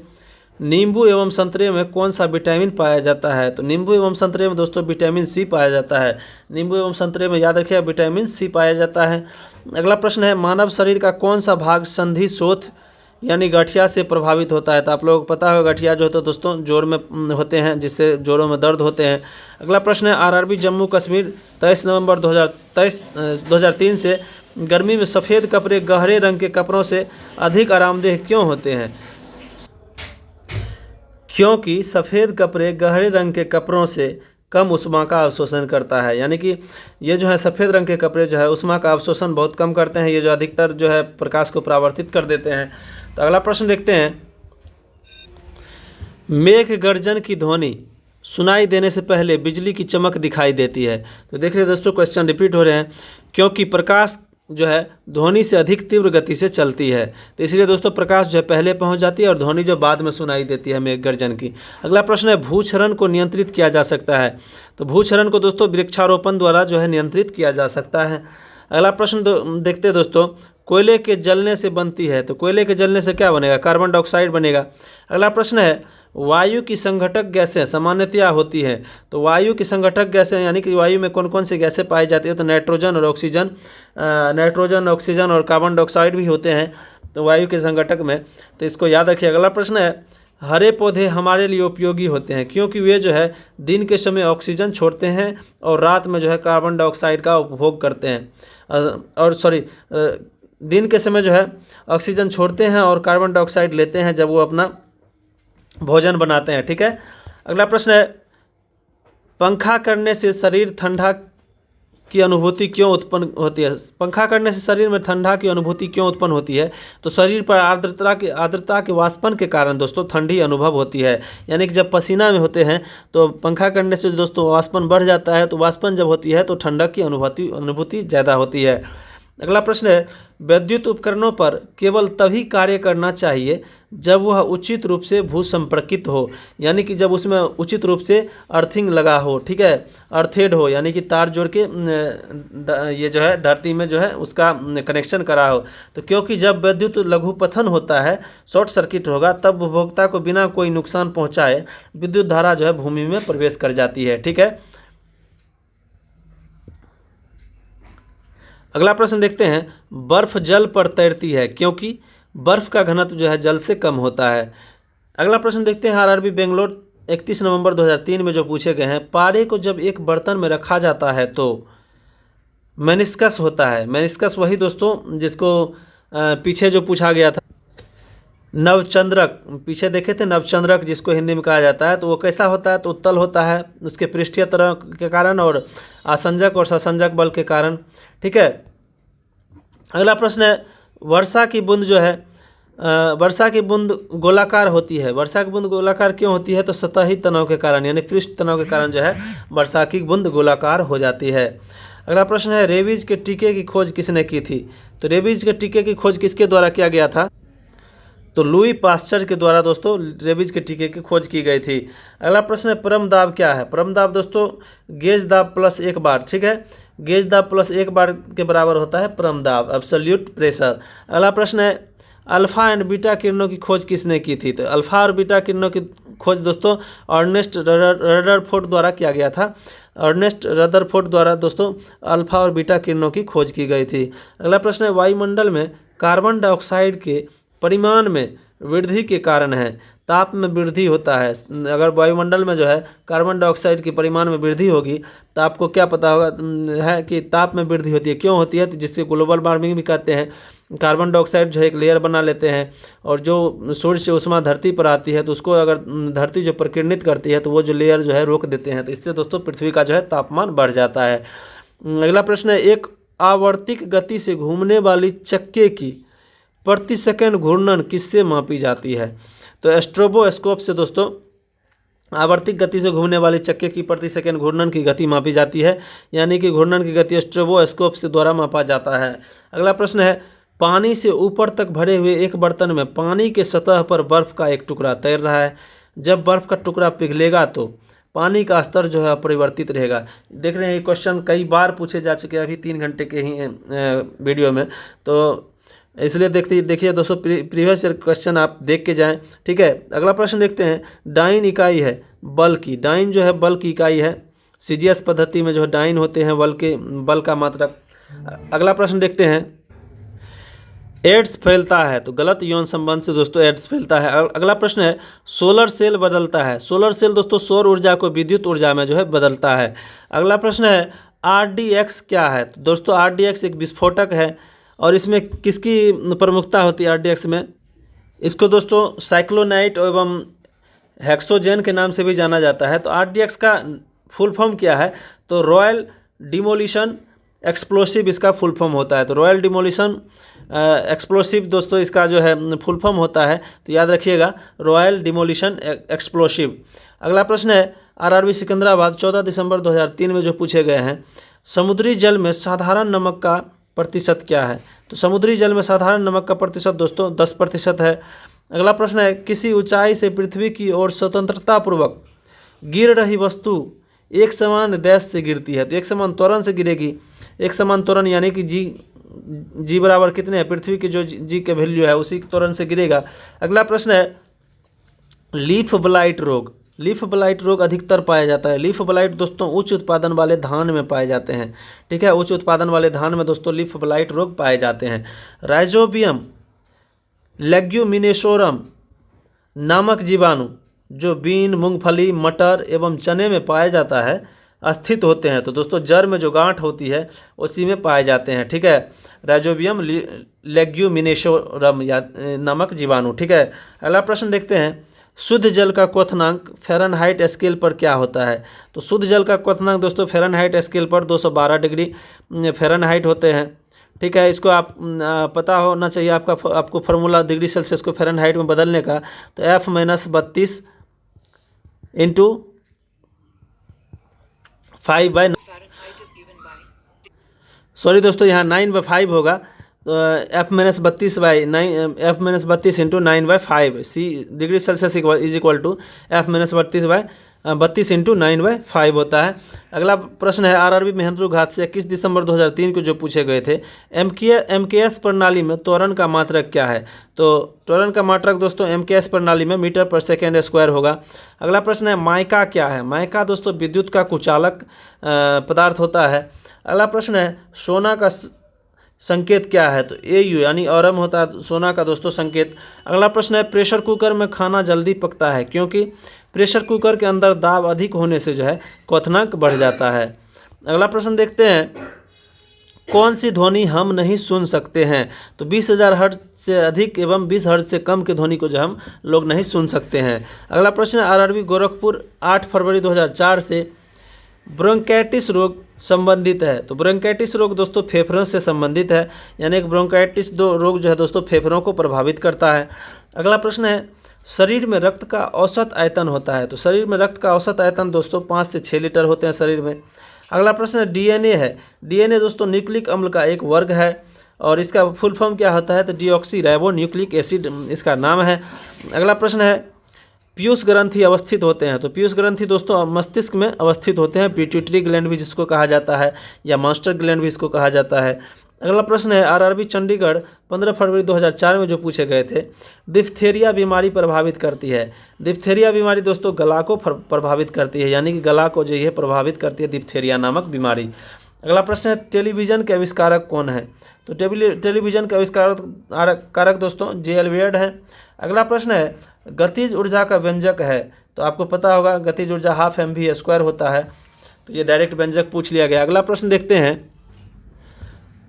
नींबू एवं संतरे में कौन सा विटामिन पाया जाता है? तो नींबू एवं संतरे में दोस्तों विटामिन सी पाया जाता है। नींबू एवं संतरे में याद रखिए विटामिन सी पाया जाता है। अगला प्रश्न है, मानव शरीर का कौन सा भाग संधि शोथ यानी गठिया से प्रभावित होता है? तो आप लोगों को पता होगा गठिया जो होता है दोस्तों जोड़ में होते हैं, जिससे जोड़ों में दर्द होते हैं। अगला प्रश्न है, आरआरबी जम्मू कश्मीर 23 नवंबर 2003 से गर्मी में सफ़ेद कपड़े गहरे रंग के कपड़ों से अधिक आरामदेह क्यों होते हैं? क्योंकि सफ़ेद कपड़े गहरे रंग के कपड़ों से कम उष्मा का अवशोषण करता है। यानी कि ये जो है सफ़ेद रंग के कपड़े जो है उष्मा का अवशोषण बहुत कम करते हैं, ये जो अधिकतर जो है प्रकाश को परावर्तित कर देते हैं। तो अगला प्रश्न देखते हैं, मेघ गर्जन की ध्वनि सुनाई देने से पहले बिजली की चमक दिखाई देती है। तो देख रहे दोस्तों क्वेश्चन रिपीट हो रहे हैं, क्योंकि प्रकाश जो है ध्वनि से अधिक तीव्र गति से चलती है, तो इसलिए दोस्तों प्रकाश जो है पहले पहुंच जाती है और ध्वनि जो बाद में सुनाई देती है मेघ गर्जन की। अगला प्रश्न है, भूक्षरण को नियंत्रित किया जा सकता है? तो भूक्षरण को दोस्तों वृक्षारोपण द्वारा जो है नियंत्रित किया जा सकता है। अगला प्रश्न देखते हैं दोस्तों, कोयले के जलने से बनती है, तो कोयले के जलने से क्या बनेगा? कार्बन डाइऑक्साइड बनेगा। अगला प्रश्न है, वायु की संघटक गैसें सामान्यतया होती हैं? तो वायु की संघटक गैसें यानी कि वायु में कौन कौन सी गैसें पाई जाती है? तो नाइट्रोजन और ऑक्सीजन, ऑक्सीजन और कार्बन डाइऑक्साइड भी होते हैं तो वायु के संघटक में, तो इसको याद रखिए। अगला प्रश्न है, हरे पौधे हमारे लिए उपयोगी होते हैं क्योंकि वे जो है दिन के समय ऑक्सीजन छोड़ते हैं और रात में जो है कार्बन डाइऑक्साइड का उपभोग करते हैं, दिन के समय जो है ऑक्सीजन छोड़ते हैं और कार्बन डाइऑक्साइड लेते हैं जब वो अपना भोजन बनाते हैं। ठीक है। अगला प्रश्न है, पंखा करने से शरीर ठंडा की अनुभूति क्यों उत्पन्न होती है? पंखा करने से शरीर में ठंडा की अनुभूति क्यों उत्पन्न होती है? तो शरीर पर आर्द्रता के वाष्पन के कारण दोस्तों ठंडी अनुभव होती है। यानी कि जब पसीना में होते हैं तो पंखा करने से दोस्तों वाष्पन बढ़ जाता है, तो वाष्पन जब होती है तो ठंडक की अनुभूति ज़्यादा होती है। अगला प्रश्न है, विद्युत उपकरणों पर केवल तभी कार्य करना चाहिए जब वह उचित रूप से भूसंपर्कित हो, यानी कि जब उसमें उचित रूप से अर्थिंग लगा हो, ठीक है, अर्थेड हो, यानी कि तार जोड़ के ये जो है धरती में जो है उसका कनेक्शन करा हो। तो क्योंकि जब विद्युत लघुपथन होता है, शॉर्ट सर्किट होगा, तब उपभोक्ता को बिना कोई नुकसान पहुँचाए विद्युत धारा जो है भूमि में प्रवेश कर जाती है। ठीक है। अगला प्रश्न देखते हैं, बर्फ़ जल पर तैरती है क्योंकि बर्फ़ का घनत्व जो है जल से कम होता है। अगला प्रश्न देखते हैं, आरआरबी बेंगलोर 31 नवंबर 2003 में जो पूछे गए हैं, पारे को जब एक बर्तन में रखा जाता है तो मेनिस्कस होता है। मेनिस्कस वही दोस्तों जिसको पीछे जो पूछा गया था, नवचंद्रक, पीछे देखे थे नवचंद्रक जिसको हिंदी में कहा जाता है, तो वो कैसा होता है? तो उत्तल होता है उसके पृष्ठीय तरह के कारण और आसंजक और ससंजक बल के कारण। ठीक है। अगला प्रश्न है, वर्षा की बूंद जो है वर्षा की बूंद गोलाकार होती है। वर्षा की बूंद गोलाकार क्यों होती है? तो सतही तनाव के कारण, यानी पृष्ठ तनाव के कारण जो है वर्षा की बूंद गोलाकार हो जाती है। अगला प्रश्न है, रेबीज के टीके की खोज किसने की थी? तो रेबीज के टीके की खोज किसके द्वारा किया गया था? तो लुई पास्चर के द्वारा दोस्तों रेबीज के टीके की खोज की गई थी। अगला प्रश्न है, परम दाब क्या है? परम दाब दोस्तों गेज दाब प्लस एक बार, ठीक है, गेज दाब प्लस एक बार के बराबर होता है परम दाब, एब्सोल्यूट प्रेशर। अगला प्रश्न है, अल्फ़ा एंड बीटा किरणों की खोज किसने की थी? तो अल्फ़ा और बीटा किरणों की खोज दोस्तों अर्नेस्ट रदरफोर्ड द्वारा किया गया था। अर्नेस्ट रदरफोर्ड द्वारा दोस्तों अल्फ़ा और बीटा किरणों की खोज की गई थी। अगला प्रश्न है, वायुमंडल में कार्बन डाइऑक्साइड के परिमाण में वृद्धि के कारण है, ताप में वृद्धि होता है। अगर वायुमंडल में जो है कार्बन डाइऑक्साइड के परिमाण में वृद्धि होगी तो आपको क्या पता होगा है कि ताप में वृद्धि होती है। क्यों होती है? तो जिससे ग्लोबल वार्मिंग भी कहते हैं। कार्बन डाइऑक्साइड जो है एक लेयर बना लेते हैं और जो सूर्य से उष्मा धरती पर आती है तो उसको अगर धरती जो प्रकिरणित करती है तो वो जो लेयर जो है रोक देते हैं, तो इससे दोस्तों पृथ्वी का जो है तापमान बढ़ जाता है। अगला प्रश्न है, एक आवर्तिक गति से घूमने वाली चक्के की प्रति सेकंड घूर्णन किससे मापी जाती है? तो स्ट्रोबोस्कोप से दोस्तों आवर्तिक गति से घूमने वाली चक्के की प्रति सेकंड घूर्णन की गति मापी जाती है, यानी कि घूर्णन की गति स्ट्रोबोस्कोप से द्वारा मापा जाता है। अगला प्रश्न है, पानी से ऊपर तक भरे हुए एक बर्तन में पानी के सतह पर बर्फ़ का एक टुकड़ा तैर रहा है। जब बर्फ़ का टुकड़ा पिघलेगा तो पानी का स्तर जो है अपरिवर्तित रहेगा। देख रहे हैं ये क्वेश्चन कई बार पूछे जा चुके हैं, अभी 3 घंटे के ही वीडियो में। तो इसलिए देखिए दोस्तों, प्रीवियस ईयर क्वेश्चन आप देख के जाएं। ठीक है, अगला प्रश्न देखते हैं। डाइन इकाई है बल की, डाइन जो है बल की इकाई है। सीजीएस पद्धति में जो है डाइन होते हैं बल का मात्रक। अगला प्रश्न देखते हैं। एड्स फैलता है तो गलत यौन संबंध से दोस्तों एड्स फैलता है। अगला प्रश्न है। सोलर सेल बदलता है, सोलर सेल दोस्तों सौर ऊर्जा को विद्युत ऊर्जा में जो है बदलता है। अगला प्रश्न है। आरडीएक्स क्या है? तो दोस्तों आरडीएक्स एक विस्फोटक है। और इसमें किसकी प्रमुखता होती है आरडीएक्स में? इसको दोस्तों साइक्लोनाइट एवं हेक्सोजेन के नाम से भी जाना जाता है। तो आरडीएक्स का फुल फॉर्म क्या है? तो रॉयल डिमोलिशन एक्सप्लोसिव इसका फुल फॉर्म होता है। तो रॉयल डिमोलिशन एक्सप्लोसिव दोस्तों इसका जो है फुल फॉर्म होता है। तो याद रखिएगा, रॉयल डिमोलिशन एक्सप्लोसिव। अगला प्रश्न है। आरआरबी सिकंदराबाद 14 दिसंबर 2003 में जो पूछे गए हैं। समुद्री जल में साधारण नमक का प्रतिशत क्या है? तो समुद्री जल में साधारण नमक का प्रतिशत दोस्तों 10% है। अगला प्रश्न है। किसी ऊंचाई से पृथ्वी की ओर स्वतंत्रतापूर्वक गिर रही वस्तु एक समान डैश से गिरती है। तो एक समान त्वरण से गिरेगी। एक समान त्वरण यानी कि जी बराबर कितने है? पृथ्वी की जो जी के वैल्यू है उसी त्वरण से गिरेगा। अगला प्रश्न है। लीफ ब्लाइट रोग, लीफ ब्लाइट रोग अधिकतर पाया जाता है। लीफ ब्लाइट दोस्तों उच्च उत्पादन वाले धान में पाए जाते हैं। ठीक है, उच्च उत्पादन वाले धान में दोस्तों लीफ ब्लाइट रोग पाए जाते हैं। राइजोबियम लेग्यूमिनेशोरम नामक जीवाणु जो बीन, मूंगफली, मटर एवं चने में पाया जाता है स्थित होते हैं। तो दोस्तों जड़ में जो गांठ होती है उसी में पाए जाते हैं। ठीक है, राइजोबियम लेग्यूमिनेशोरम नामक जीवाणु। ठीक है, अगला प्रश्न देखते हैं। शुद्ध जल का क्वथनांक फ़ारेनहाइट स्केल पर क्या होता है? तो शुद्ध जल का क्वथनांक दोस्तों फ़ारेनहाइट स्केल पर 212 डिग्री फ़ारेनहाइट होते हैं। ठीक है, इसको आप पता होना चाहिए आपको फार्मूला डिग्री सेल्सियस को फ़ारेनहाइट में बदलने का। तो F-32 इंटू 5/, सॉरी दोस्तों यहाँ 9/5 होगा। तो F-32/9, F-32 into 9/5 C degree Celsius is equal to F-32 into 9/5 होता है। अगला प्रश्न है। आरआरबी महेंद्रू घाट से 21 दिसंबर 2003 को जो पूछे गए थे। एमकेएस प्रणाली में त्वरण का मात्रक क्या है? तो त्वरण का मात्रक दोस्तों एमकेएस प्रणाली में मीटर पर सेकेंड स्क्वायर होगा। अगला प्रश्न है। माइका क्या है? माइका दोस्तों विद्युत का कुचालक पदार्थ होता है। अगला प्रश्न है। सोना का संकेत क्या है? तो AU यानी ऑरम होता है सोना का दोस्तों संकेत। अगला प्रश्न है। प्रेशर कुकर में खाना जल्दी पकता है क्योंकि प्रेशर कुकर के अंदर दाब अधिक होने से जो है क्वथनांक बढ़ जाता है। अगला प्रश्न देखते हैं। कौन सी ध्वनि हम नहीं सुन सकते हैं? तो 20,000 हर्ट्ज से अधिक एवं 20 हर्ट्ज से कम की ध्वनि को जो हम लोग नहीं सुन सकते हैं। अगला प्रश्न है। आरआरबी गोरखपुर 8 फरवरी 2004 से ब्रोंकाइटिस रोग संबंधित है। तो ब्रोंकाइटिस रोग दोस्तों फेफड़ों से संबंधित है, यानी कि ब्रोंकाइटिस रोग जो है दोस्तों फेफड़ों को प्रभावित करता है। अगला प्रश्न है। शरीर में रक्त का औसत आयतन होता है। तो शरीर में रक्त का औसत आयतन दोस्तों 5 से 6 लीटर होते हैं शरीर में। अगला प्रश्न है। डीएनए है। डीएनए दोस्तों न्यूक्लिक अम्ल का एक वर्ग है और इसका फुल फॉर्म क्या होता है? तो डीऑक्सी राइबो न्यूक्लिक एसिड इसका नाम है। अगला प्रश्न है। पीयूष ग्रंथि अवस्थित होते हैं। तो पीयूष ग्रंथि दोस्तों मस्तिष्क में अवस्थित होते हैं। पिट्यूटरी ग्लैंड भी जिसको कहा जाता है या मास्टर ग्लैंड भी इसको कहा जाता है। अगला प्रश्न है। आरआरबी चंडीगढ़ 15 फरवरी 2004 में जो पूछे गए थे। डिप्थेरिया बीमारी प्रभावित करती है। डिप्थेरिया बीमारी दोस्तों गला को प्रभावित करती है, यानी कि गला को जो है प्रभावित करती है डिप्थेरिया नामक बीमारी। अगला प्रश्न है। टेलीविज़न के आविष्कारक कौन है? तो टेलीविज़न के आविष्कारक दोस्तों जे.एल. वेयर्ड है। अगला प्रश्न है। गतिज ऊर्जा का व्यंजक है। तो आपको पता होगा गतिज ऊर्जा ½ mv² होता है। तो ये डायरेक्ट व्यंजक पूछ लिया गया। अगला प्रश्न देखते हैं।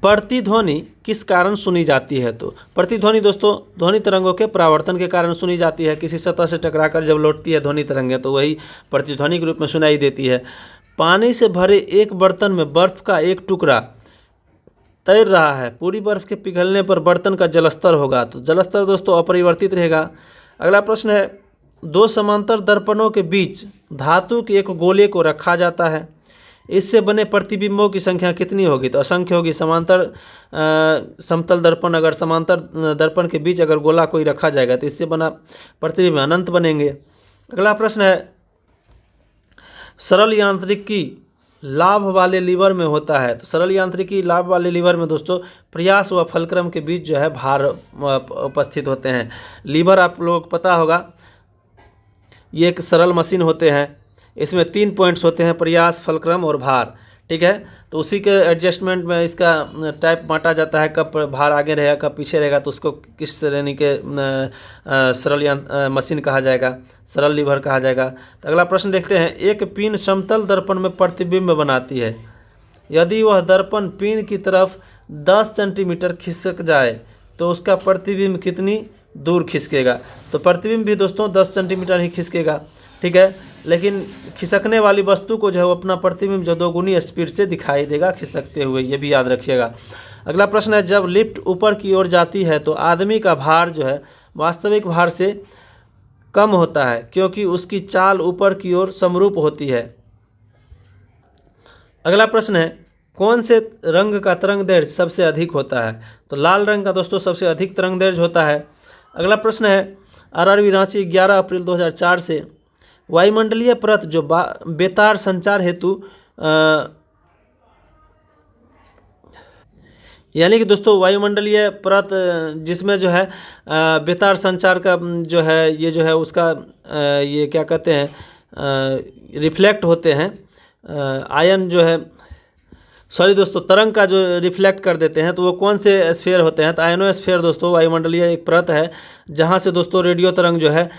प्रतिध्वनि किस कारण सुनी जाती है? तो प्रतिध्वनि दोस्तों ध्वनि तरंगों के परावर्तन के कारण सुनी जाती है। किसी सतह से टकराकर जब लौटती है ध्वनि तरंगें तो वही प्रतिध्वनि के रूप में सुनाई देती है। पानी से भरे एक बर्तन में बर्फ़ का एक टुकड़ा तैर रहा है। पूरी बर्फ़ के पिघलने पर बर्तन का जलस्तर होगा। तो जलस्तर दोस्तों अपरिवर्तित रहेगा। अगला प्रश्न है। 2 समांतर दर्पणों के बीच धातु के एक गोले को रखा जाता है। इससे बने प्रतिबिंबों की संख्या कितनी होगी? तो असंख्य होगी। समांतर समतल दर्पण अगर समांतर दर्पण के बीच अगर गोला कोई रखा जाएगा तो इससे बना प्रतिबिंब अनंत बनेंगे। अगला प्रश्न है। सरल यांत्रिकी लाभ वाले लीवर में होता है। तो सरल यांत्रिकी लाभ वाले लीवर में दोस्तों प्रयास व फलक्रम के बीच जो है भार उपस्थित होते हैं। लीवर आप लोगों को पता होगा, ये एक सरल मशीन होते हैं, इसमें 3 पॉइंट्स होते हैं, प्रयास, फलक्रम और भार, ठीक है। तो उसी के एडजस्टमेंट में इसका टाइप बांटा जाता है, कब भार आगे रहेगा कब पीछे रहेगा, तो उसको किस श्रेणी के सरल मशीन कहा जाएगा, सरल लीवर कहा जाएगा। तो अगला प्रश्न देखते हैं, एक पिन समतल दर्पण में प्रतिबिंब बनाती है, यदि वह दर्पण पिन की तरफ 10 सेंटीमीटर खिसक जाए तो उसका प्रतिबिंब कितनी दूर खिसकेगा। तो प्रतिबिंब भी दोस्तों 10 सेंटीमीटर ही खिसकेगा, ठीक है, लेकिन खिसकने वाली वस्तु को जो है वो अपना प्रतिबिंब जो 2 गुनी स्पीड से दिखाई देगा खिसकते हुए, ये भी याद रखिएगा। अगला प्रश्न है, जब लिफ्ट ऊपर की ओर जाती है तो आदमी का भार जो है वास्तविक भार से कम होता है, क्योंकि उसकी चाल ऊपर की ओर समरूप होती है। अगला प्रश्न है, कौन से रंग का तरंगदैर्घ्य सबसे अधिक होता है। तो लाल रंग का दोस्तों सबसे अधिक तरंगदैर्घ्य होता है। अगला प्रश्न है, आरआरबी रांची 11 अप्रैल 2004 से वायुमंडलीय परत जो बेतार संचार हेतु यानी कि दोस्तों वायुमंडलीय परत जिसमें जो है बेतार संचार का जो है ये जो है उसका ये क्या कहते हैं रिफ्लेक्ट होते हैं, आयन जो है सॉरी दोस्तों तरंग का जो रिफ्लेक्ट कर देते हैं, तो वो कौन से स्फीयर होते हैं। तो आयनोस्फीयर दोस्तों वायुमंडलीय एक परत है जहाँ से दोस्तों रेडियो तरंग जो है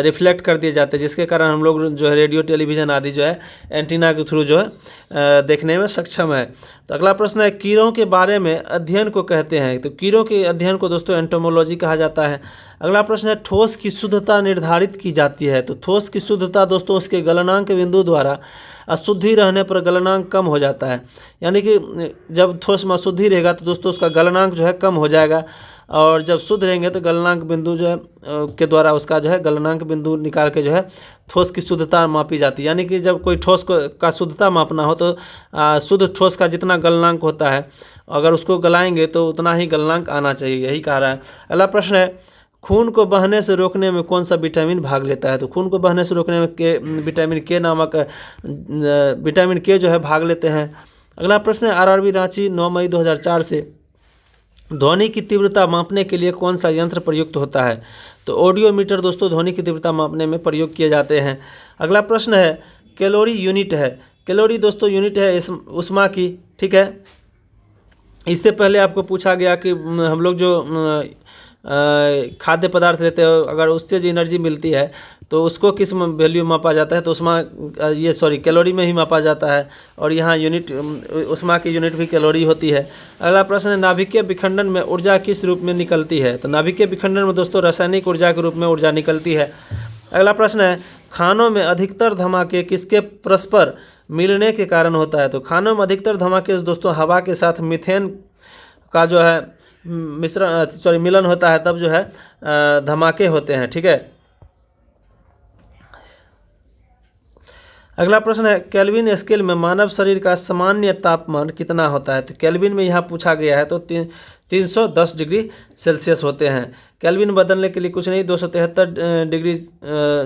रिफ्लेक्ट कर दिए जाते हैं, जिसके कारण हम लोग जो है रेडियो टेलीविज़न आदि जो है एंटीना के थ्रू जो है देखने में सक्षम है। तो अगला प्रश्न है, कीड़ों के बारे में अध्ययन को कहते हैं। तो कीड़ों के अध्ययन को दोस्तों एंटोमोलॉजी कहा जाता है। अगला प्रश्न है, ठोस की शुद्धता निर्धारित की जाती है। तो ठोस की शुद्धता दोस्तों उसके गलनांक बिंदु द्वारा अशुद्धि रहने पर गलनांक कम हो जाता है, यानी कि जब ठोस में अशुद्धि रहेगा तो दोस्तों उसका गलनांक जो है कम हो जाएगा, और जब शुद्ध रहेंगे तो गलनांक बिंदु जो है के द्वारा उसका जो है गलनांक बिंदु निकाल के जो है ठोस की शुद्धता मापी जाती है। यानी कि जब कोई ठोस का शुद्धता मापना हो तो शुद्ध ठोस का जितना गलनांक होता है अगर उसको गलाएंगे तो उतना ही गलनांक आना चाहिए, यही कह रहा है। अगला प्रश्न है, खून को बहने से रोकने में कौन सा विटामिन भाग लेता है। तो खून को बहने से रोकने में विटामिन के नामक विटामिन के जो है भाग लेते हैं। अगला प्रश्न है, आरआरबी रांची 9 मई 2004 से ध्वनि की तीव्रता मापने के लिए कौन सा यंत्र प्रयुक्त होता है। तो ऑडियोमीटर दोस्तों ध्वनि की तीव्रता मापने में प्रयोग किए जाते हैं। अगला प्रश्न है, कैलोरी यूनिट है। कैलोरी दोस्तों यूनिट है ऊष्मा की, ठीक है। इससे पहले आपको पूछा गया कि हम लोग जो खाद्य पदार्थ लेते हैं अगर उससे जो एनर्जी मिलती है तो उसको किस वैल्यू में मापा जाता है। तो ऊष्मा कैलोरी में ही मापा जाता है, और यहाँ यूनिट ऊष्मा की यूनिट भी कैलोरी होती है। अगला प्रश्न है, नाभिकीय विखंडन में ऊर्जा किस रूप में निकलती है। तो नाभिकीय विखंडन में दोस्तों रासायनिक ऊर्जा के रूप में ऊर्जा निकलती है। अगला प्रश्न है, खानों में अधिकतर धमाके किसके परस्पर मिलने के कारण होता है। तो खानों में अधिकतर धमाके दोस्तों हवा के साथ मीथेन का जो है मिलन होता है, तब जो है धमाके होते हैं, ठीक है। अगला प्रश्न है, केल्विन स्केल में मानव शरीर का सामान्य तापमान कितना होता है। तो केल्विन में यहाँ पूछा गया है तो 310 डिग्री सेल्सियस होते हैं। केल्विन बदलने के लिए कुछ नहीं, 273 डिग्री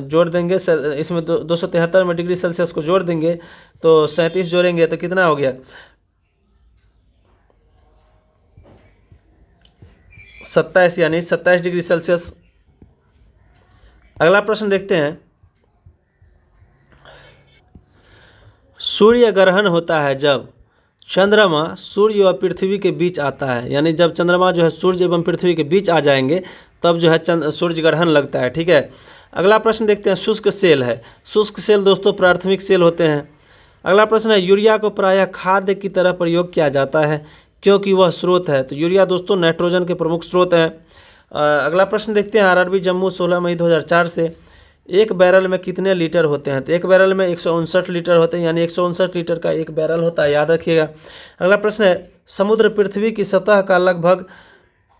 जोड़ देंगे, इसमें 273 में डिग्री सेल्सियस को जोड़ देंगे तो 37 जोड़ेंगे तो कितना हो गया 27, यानी 27 डिग्री सेल्सियस। अगला प्रश्न देखते हैं, सूर्य ग्रहण होता है जब चंद्रमा सूर्य व पृथ्वी के बीच आता है, यानी जब चंद्रमा जो है सूर्य एवं पृथ्वी के बीच आ जाएंगे तब जो है सूर्य ग्रहण लगता है, ठीक है। अगला प्रश्न देखते हैं, शुष्क सेल है। शुष्क सेल दोस्तों प्राथमिक सेल होते हैं। अगला प्रश्न है, यूरिया को प्रायः खाद्य की तरह प्रयोग किया जाता है क्योंकि वह स्रोत है। तो यूरिया दोस्तों नाइट्रोजन के प्रमुख स्रोत हैं। अगला प्रश्न देखते हैं, आरआरबी जम्मू 16 मई 2004 से एक बैरल में कितने लीटर होते हैं। तो एक बैरल में 159 लीटर होते हैं, यानी 159 लीटर का एक बैरल होता है, याद रखिएगा। अगला प्रश्न है, समुद्र पृथ्वी की सतह का लगभग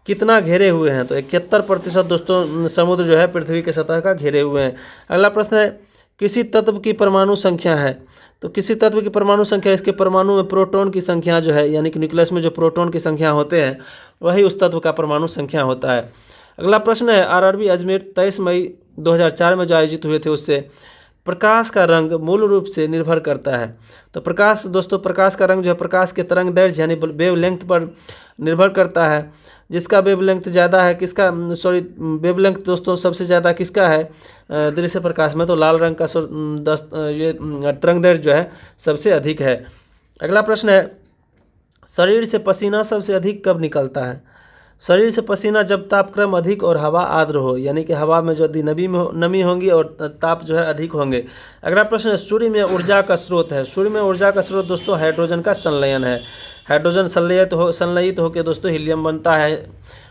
कितना घेरे हुए हैं। तो 71% दोस्तों समुद्र जो है पृथ्वी की सतह का घेरे हुए हैं। अगला प्रश्न है, किसी तत्व की परमाणु संख्या है। तो किसी तत्व की परमाणु संख्या, इसके परमाणु में प्रोटॉन की संख्या जो है, यानी कि न्यूक्लियस में जो प्रोटॉन की संख्या होते हैं वही उस तत्व का परमाणु संख्या होता है। अगला प्रश्न है, आरआरबी अजमेर 23 मई 2004 में जो आयोजित हुए थे उससे प्रकाश का रंग मूल रूप से निर्भर करता है। तो प्रकाश दोस्तों, प्रकाश का रंग जो है प्रकाश के तरंग दैर्ध्य यानी वेवलेंथ पर निर्भर करता है। जिसका वेवलेंथ ज़्यादा है, किसका वेवलेंथ दोस्तों सबसे ज़्यादा किसका है दृश्य प्रकाश में, तो लाल रंग का ये तरंग दैर्ध्य जो है सबसे अधिक है। अगला प्रश्न है, शरीर से पसीना सबसे अधिक कब निकलता है? शरीर से पसीना जब तापक्रम अधिक और हवा आर्द्र हो, यानी कि हवा में जो नमी होंगी और ताप जो है अधिक होंगे। अगला प्रश्न है, सूर्य में ऊर्जा का स्रोत है। सूर्य में ऊर्जा का स्रोत दोस्तों हाइड्रोजन का संलयन है। हाइड्रोजन संलयित होकर दोस्तों हीलियम बनता है।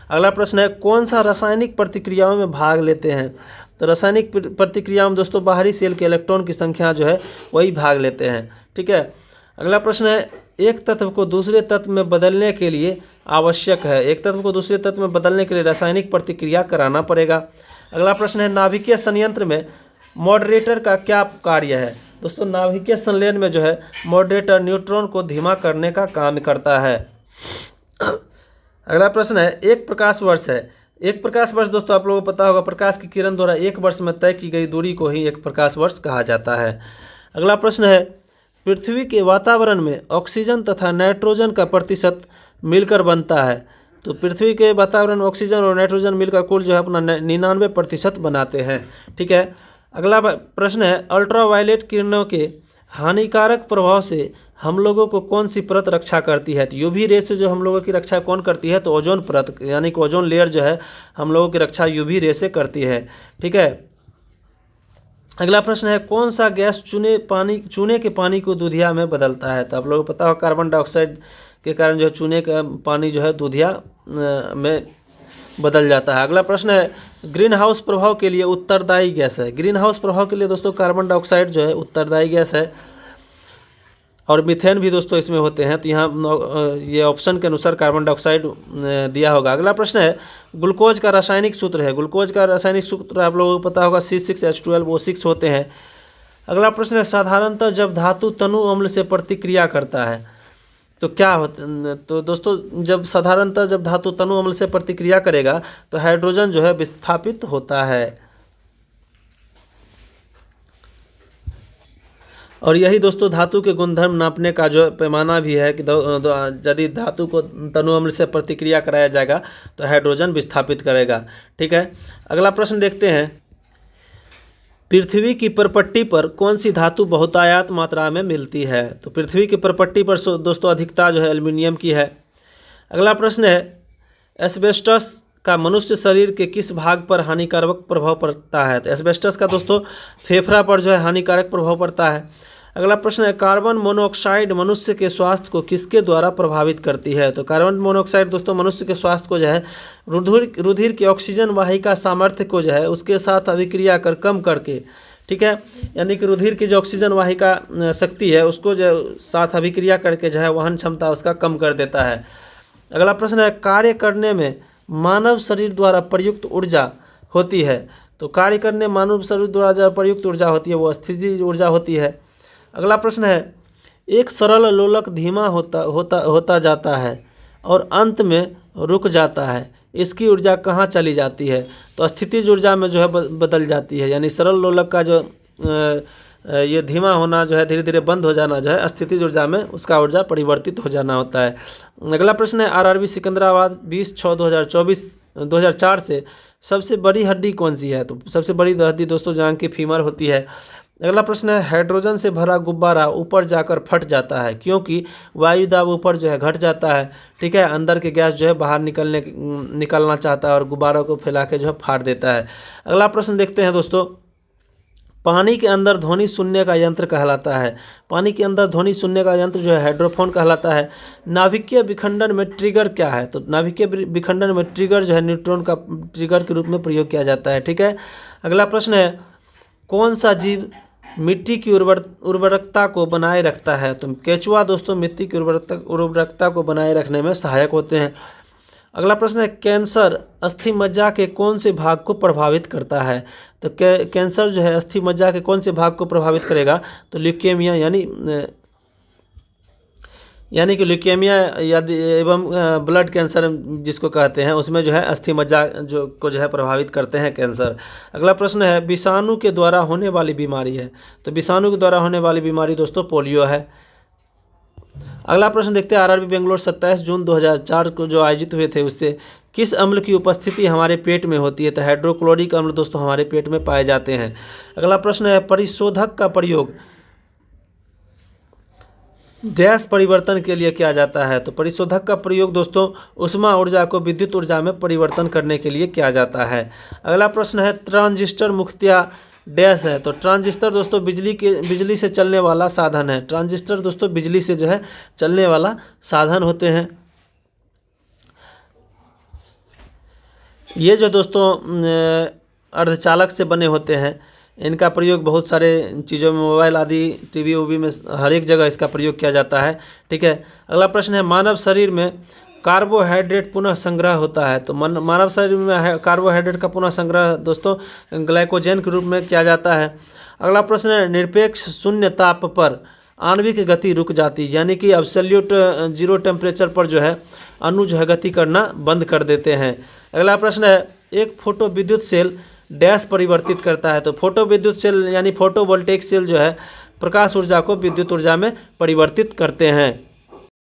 अगला प्रश्न है, कौन सा रासायनिक प्रतिक्रियाओं में भाग लेते हैं? तो रासायनिक प्रतिक्रियाओं में दोस्तों बाहरी सेल के इलेक्ट्रॉन की संख्या जो है वही भाग लेते हैं। ठीक है। अगला प्रश्न है, एक तत्व को दूसरे तत्व में बदलने के लिए आवश्यक है। एक तत्व को दूसरे तत्व में बदलने के लिए रासायनिक प्रतिक्रिया कराना पड़ेगा। अगला प्रश्न है, नाभिकीय संयंत्र में मॉडरेटर का क्या कार्य है? दोस्तों नाभिकीय संलयन में जो है मॉडरेटर न्यूट्रॉन को धीमा करने का काम करता है। अगला प्रश्न है, एक प्रकाश वर्ष है। एक प्रकाश वर्ष दोस्तों आप लोगों को पता होगा, प्रकाश की किरण द्वारा एक वर्ष में तय की गई दूरी को ही एक प्रकाश वर्ष कहा जाता है। अगला प्रश्न है, पृथ्वी के वातावरण में ऑक्सीजन तथा नाइट्रोजन का प्रतिशत मिलकर बनता है। तो पृथ्वी के वातावरण में ऑक्सीजन और नाइट्रोजन मिलकर कुल जो है अपना 99% बनाते हैं। ठीक है। अगला प्रश्न है, अल्ट्रावायलेट किरणों के हानिकारक प्रभाव से हम लोगों को कौन सी परत रक्षा करती है? तो यूवी रे से जो हम लोगों की रक्षा कौन करती है? तो ओजोन परत, यानी कि ओजोन लेयर जो है हम लोगों की रक्षा यूवी रे से करती है। ठीक है। अगला प्रश्न है, कौन सा गैस चूने के पानी को दूधिया में बदलता है? तो आप लोगों को पता हो कार्बन डाइऑक्साइड के कारण जो है चूने का पानी जो है दूधिया में बदल जाता है। अगला प्रश्न है, ग्रीन हाउस प्रभाव के लिए उत्तरदायी गैस है। ग्रीन हाउस प्रभाव के लिए दोस्तों कार्बन डाइऑक्साइड जो है उत्तरदायी गैस है और मीथेन भी दोस्तों इसमें होते हैं। तो यहाँ ये ऑप्शन के अनुसार कार्बन डाइऑक्साइड दिया होगा। अगला प्रश्न है, ग्लूकोज का रासायनिक सूत्र है। ग्लूकोज का रासायनिक सूत्र आप लोगों को पता होगा C6H12O6 होते हैं। अगला प्रश्न है, साधारणतः जब धातु तनु अम्ल से प्रतिक्रिया करता है तो क्या होता? तो दोस्तों साधारणतः जब धातु तनु अम्ल से प्रतिक्रिया करेगा तो हाइड्रोजन जो है विस्थापित होता है। और यही दोस्तों धातु के गुणधर्म नापने का जो पैमाना भी है कि यदि धातु को तनु अम्ल से प्रतिक्रिया कराया जाएगा तो हाइड्रोजन विस्थापित करेगा। ठीक है। अगला प्रश्न देखते हैं, पृथ्वी की परपट्टी पर कौन सी धातु बहुतायत मात्रा में मिलती है? तो पृथ्वी की परपट्टी पर दोस्तों अधिकता जो है एल्युमिनियम की है। अगला प्रश्न है, एस्बेस्टस का मनुष्य शरीर के किस भाग पर हानिकारक प्रभाव पड़ता है? तो एस्बेस्टस का दोस्तों फेफड़ा पर जो है हानिकारक प्रभाव पड़ता है। अगला प्रश्न है, कार्बन मोनोऑक्साइड मनुष्य के स्वास्थ्य को किसके द्वारा प्रभावित करती है? तो कार्बन मोनोऑक्साइड दोस्तों मनुष्य के स्वास्थ्य को जो है रुधिर की ऑक्सीजन वाहिका सामर्थ्य को जो है उसके साथ अभिक्रिया कर कम करके, ठीक है, यानी कि रुधिर की जो ऑक्सीजन वाहिका शक्ति है उसको जो साथ अभिक्रिया करके जो है वहन क्षमता उसका कम कर देता है। अगला प्रश्न है, कार्य करने में मानव शरीर द्वारा प्रयुक्त ऊर्जा होती है। तो कार्य करने मानव शरीर द्वारा जो प्रयुक्त ऊर्जा होती है वो स्थितिज ऊर्जा होती है। अगला प्रश्न है, एक सरल लोलक धीमा होता जाता है और अंत में रुक जाता है, इसकी ऊर्जा कहाँ चली जाती है? तो स्थितिज ऊर्जा में जो है बदल जाती है, यानी सरल लोलक का जो ये धीमा होना जो है धीरे धीरे बंद हो जाना जो है स्थितिज ऊर्जा में उसका ऊर्जा परिवर्तित हो जाना होता है। अगला प्रश्न है, आरआरबी सिकंदराबाद 20/6/2004 से सबसे बड़ी हड्डी कौन सी है? तो सबसे बड़ी हड्डी दोस्तों जांघ की फीमर होती है। अगला प्रश्न है, हाइड्रोजन से भरा गुब्बारा ऊपर जाकर फट जाता है क्योंकि वायु दाब ऊपर जो है घट जाता है, ठीक है, अंदर के गैस जो है बाहर निकलना चाहता है और गुब्बारों को फैला के जो है फाड़ देता है। अगला प्रश्न देखते हैं दोस्तों, पानी के अंदर ध्वनि सुनने का यंत्र कहलाता है। पानी के अंदर ध्वनि सुनने का यंत्र जो है हाइड्रोफोन कहलाता है। नाभिकीय विखंडन में ट्रिगर क्या है? तो नाभिकीय विखंडन में ट्रिगर जो है न्यूट्रॉन का ट्रिगर के रूप में प्रयोग किया जाता है, ठीक है। अगला प्रश्न है, कौन सा जीव मिट्टी की उर्वरकता को बनाए रखता है? तो केचुआ दोस्तों मिट्टी की उर्वरकता को बनाए रखने में सहायक होते हैं। अगला प्रश्न है, कैंसर अस्थि मज्जा के कौन से भाग को प्रभावित करता है? तो कैंसर जो है अस्थि मज्जा के कौन से भाग को प्रभावित करेगा? तो ल्यूकेमिया यानी कि ल्यूकेमिया यदि एवं ब्लड कैंसर जिसको कहते हैं, उसमें जो है अस्थि मज्जा जो को जो है प्रभावित करते हैं कैंसर। अगला प्रश्न है विषाणु के द्वारा होने वाली बीमारी है, तो विषाणु के द्वारा होने वाली बीमारी दोस्तों पोलियो है। अगला प्रश्न देखते हैं आरआरबी बेंगलोर 27 जून 2004 को जो आयोजित हुए थे, उससे किस अम्ल की उपस्थिति हमारे पेट में होती है, तो हाइड्रोक्लोरिक अम्ल दोस्तों हमारे पेट में पाए जाते हैं। अगला प्रश्न है परिशोधक का प्रयोग डैश परिवर्तन के लिए किया जाता है, तो परिशोधक का प्रयोग दोस्तों ऊष्मा ऊर्जा को विद्युत ऊर्जा में परिवर्तन करने के लिए किया जाता है। अगला प्रश्न है ट्रांजिस्टर मुख्यतः डैश है, तो ट्रांजिस्टर दोस्तों बिजली से चलने वाला साधन है। ट्रांजिस्टर दोस्तों बिजली से जो है चलने वाला साधन होते हैं। ये जो दोस्तों अर्धचालक से बने होते हैं, इनका प्रयोग बहुत सारे चीज़ों में, मोबाइल आदि, टीवी उवी में, हर एक जगह इसका प्रयोग किया जाता है। ठीक है। अगला प्रश्न है मानव शरीर में कार्बोहाइड्रेट पुनः संग्रह होता है, तो मानव शरीर में कार्बोहाइड्रेट का पुनः संग्रह दोस्तों ग्लाइकोजन के रूप में किया जाता है। अगला प्रश्न है निरपेक्ष शून्य ताप पर आणविक गति रुक जाती है, यानी कि एब्सोल्यूट जीरो टेम्परेचर पर जो है अणु जो है गति करना बंद कर देते हैं। अगला प्रश्न है एक फोटो विद्युत सेल डैश परिवर्तित करता है, तो फोटो विद्युत सेल यानी फोटोवोल्टेइक सेल जो है प्रकाश ऊर्जा को विद्युत ऊर्जा में परिवर्तित करते हैं।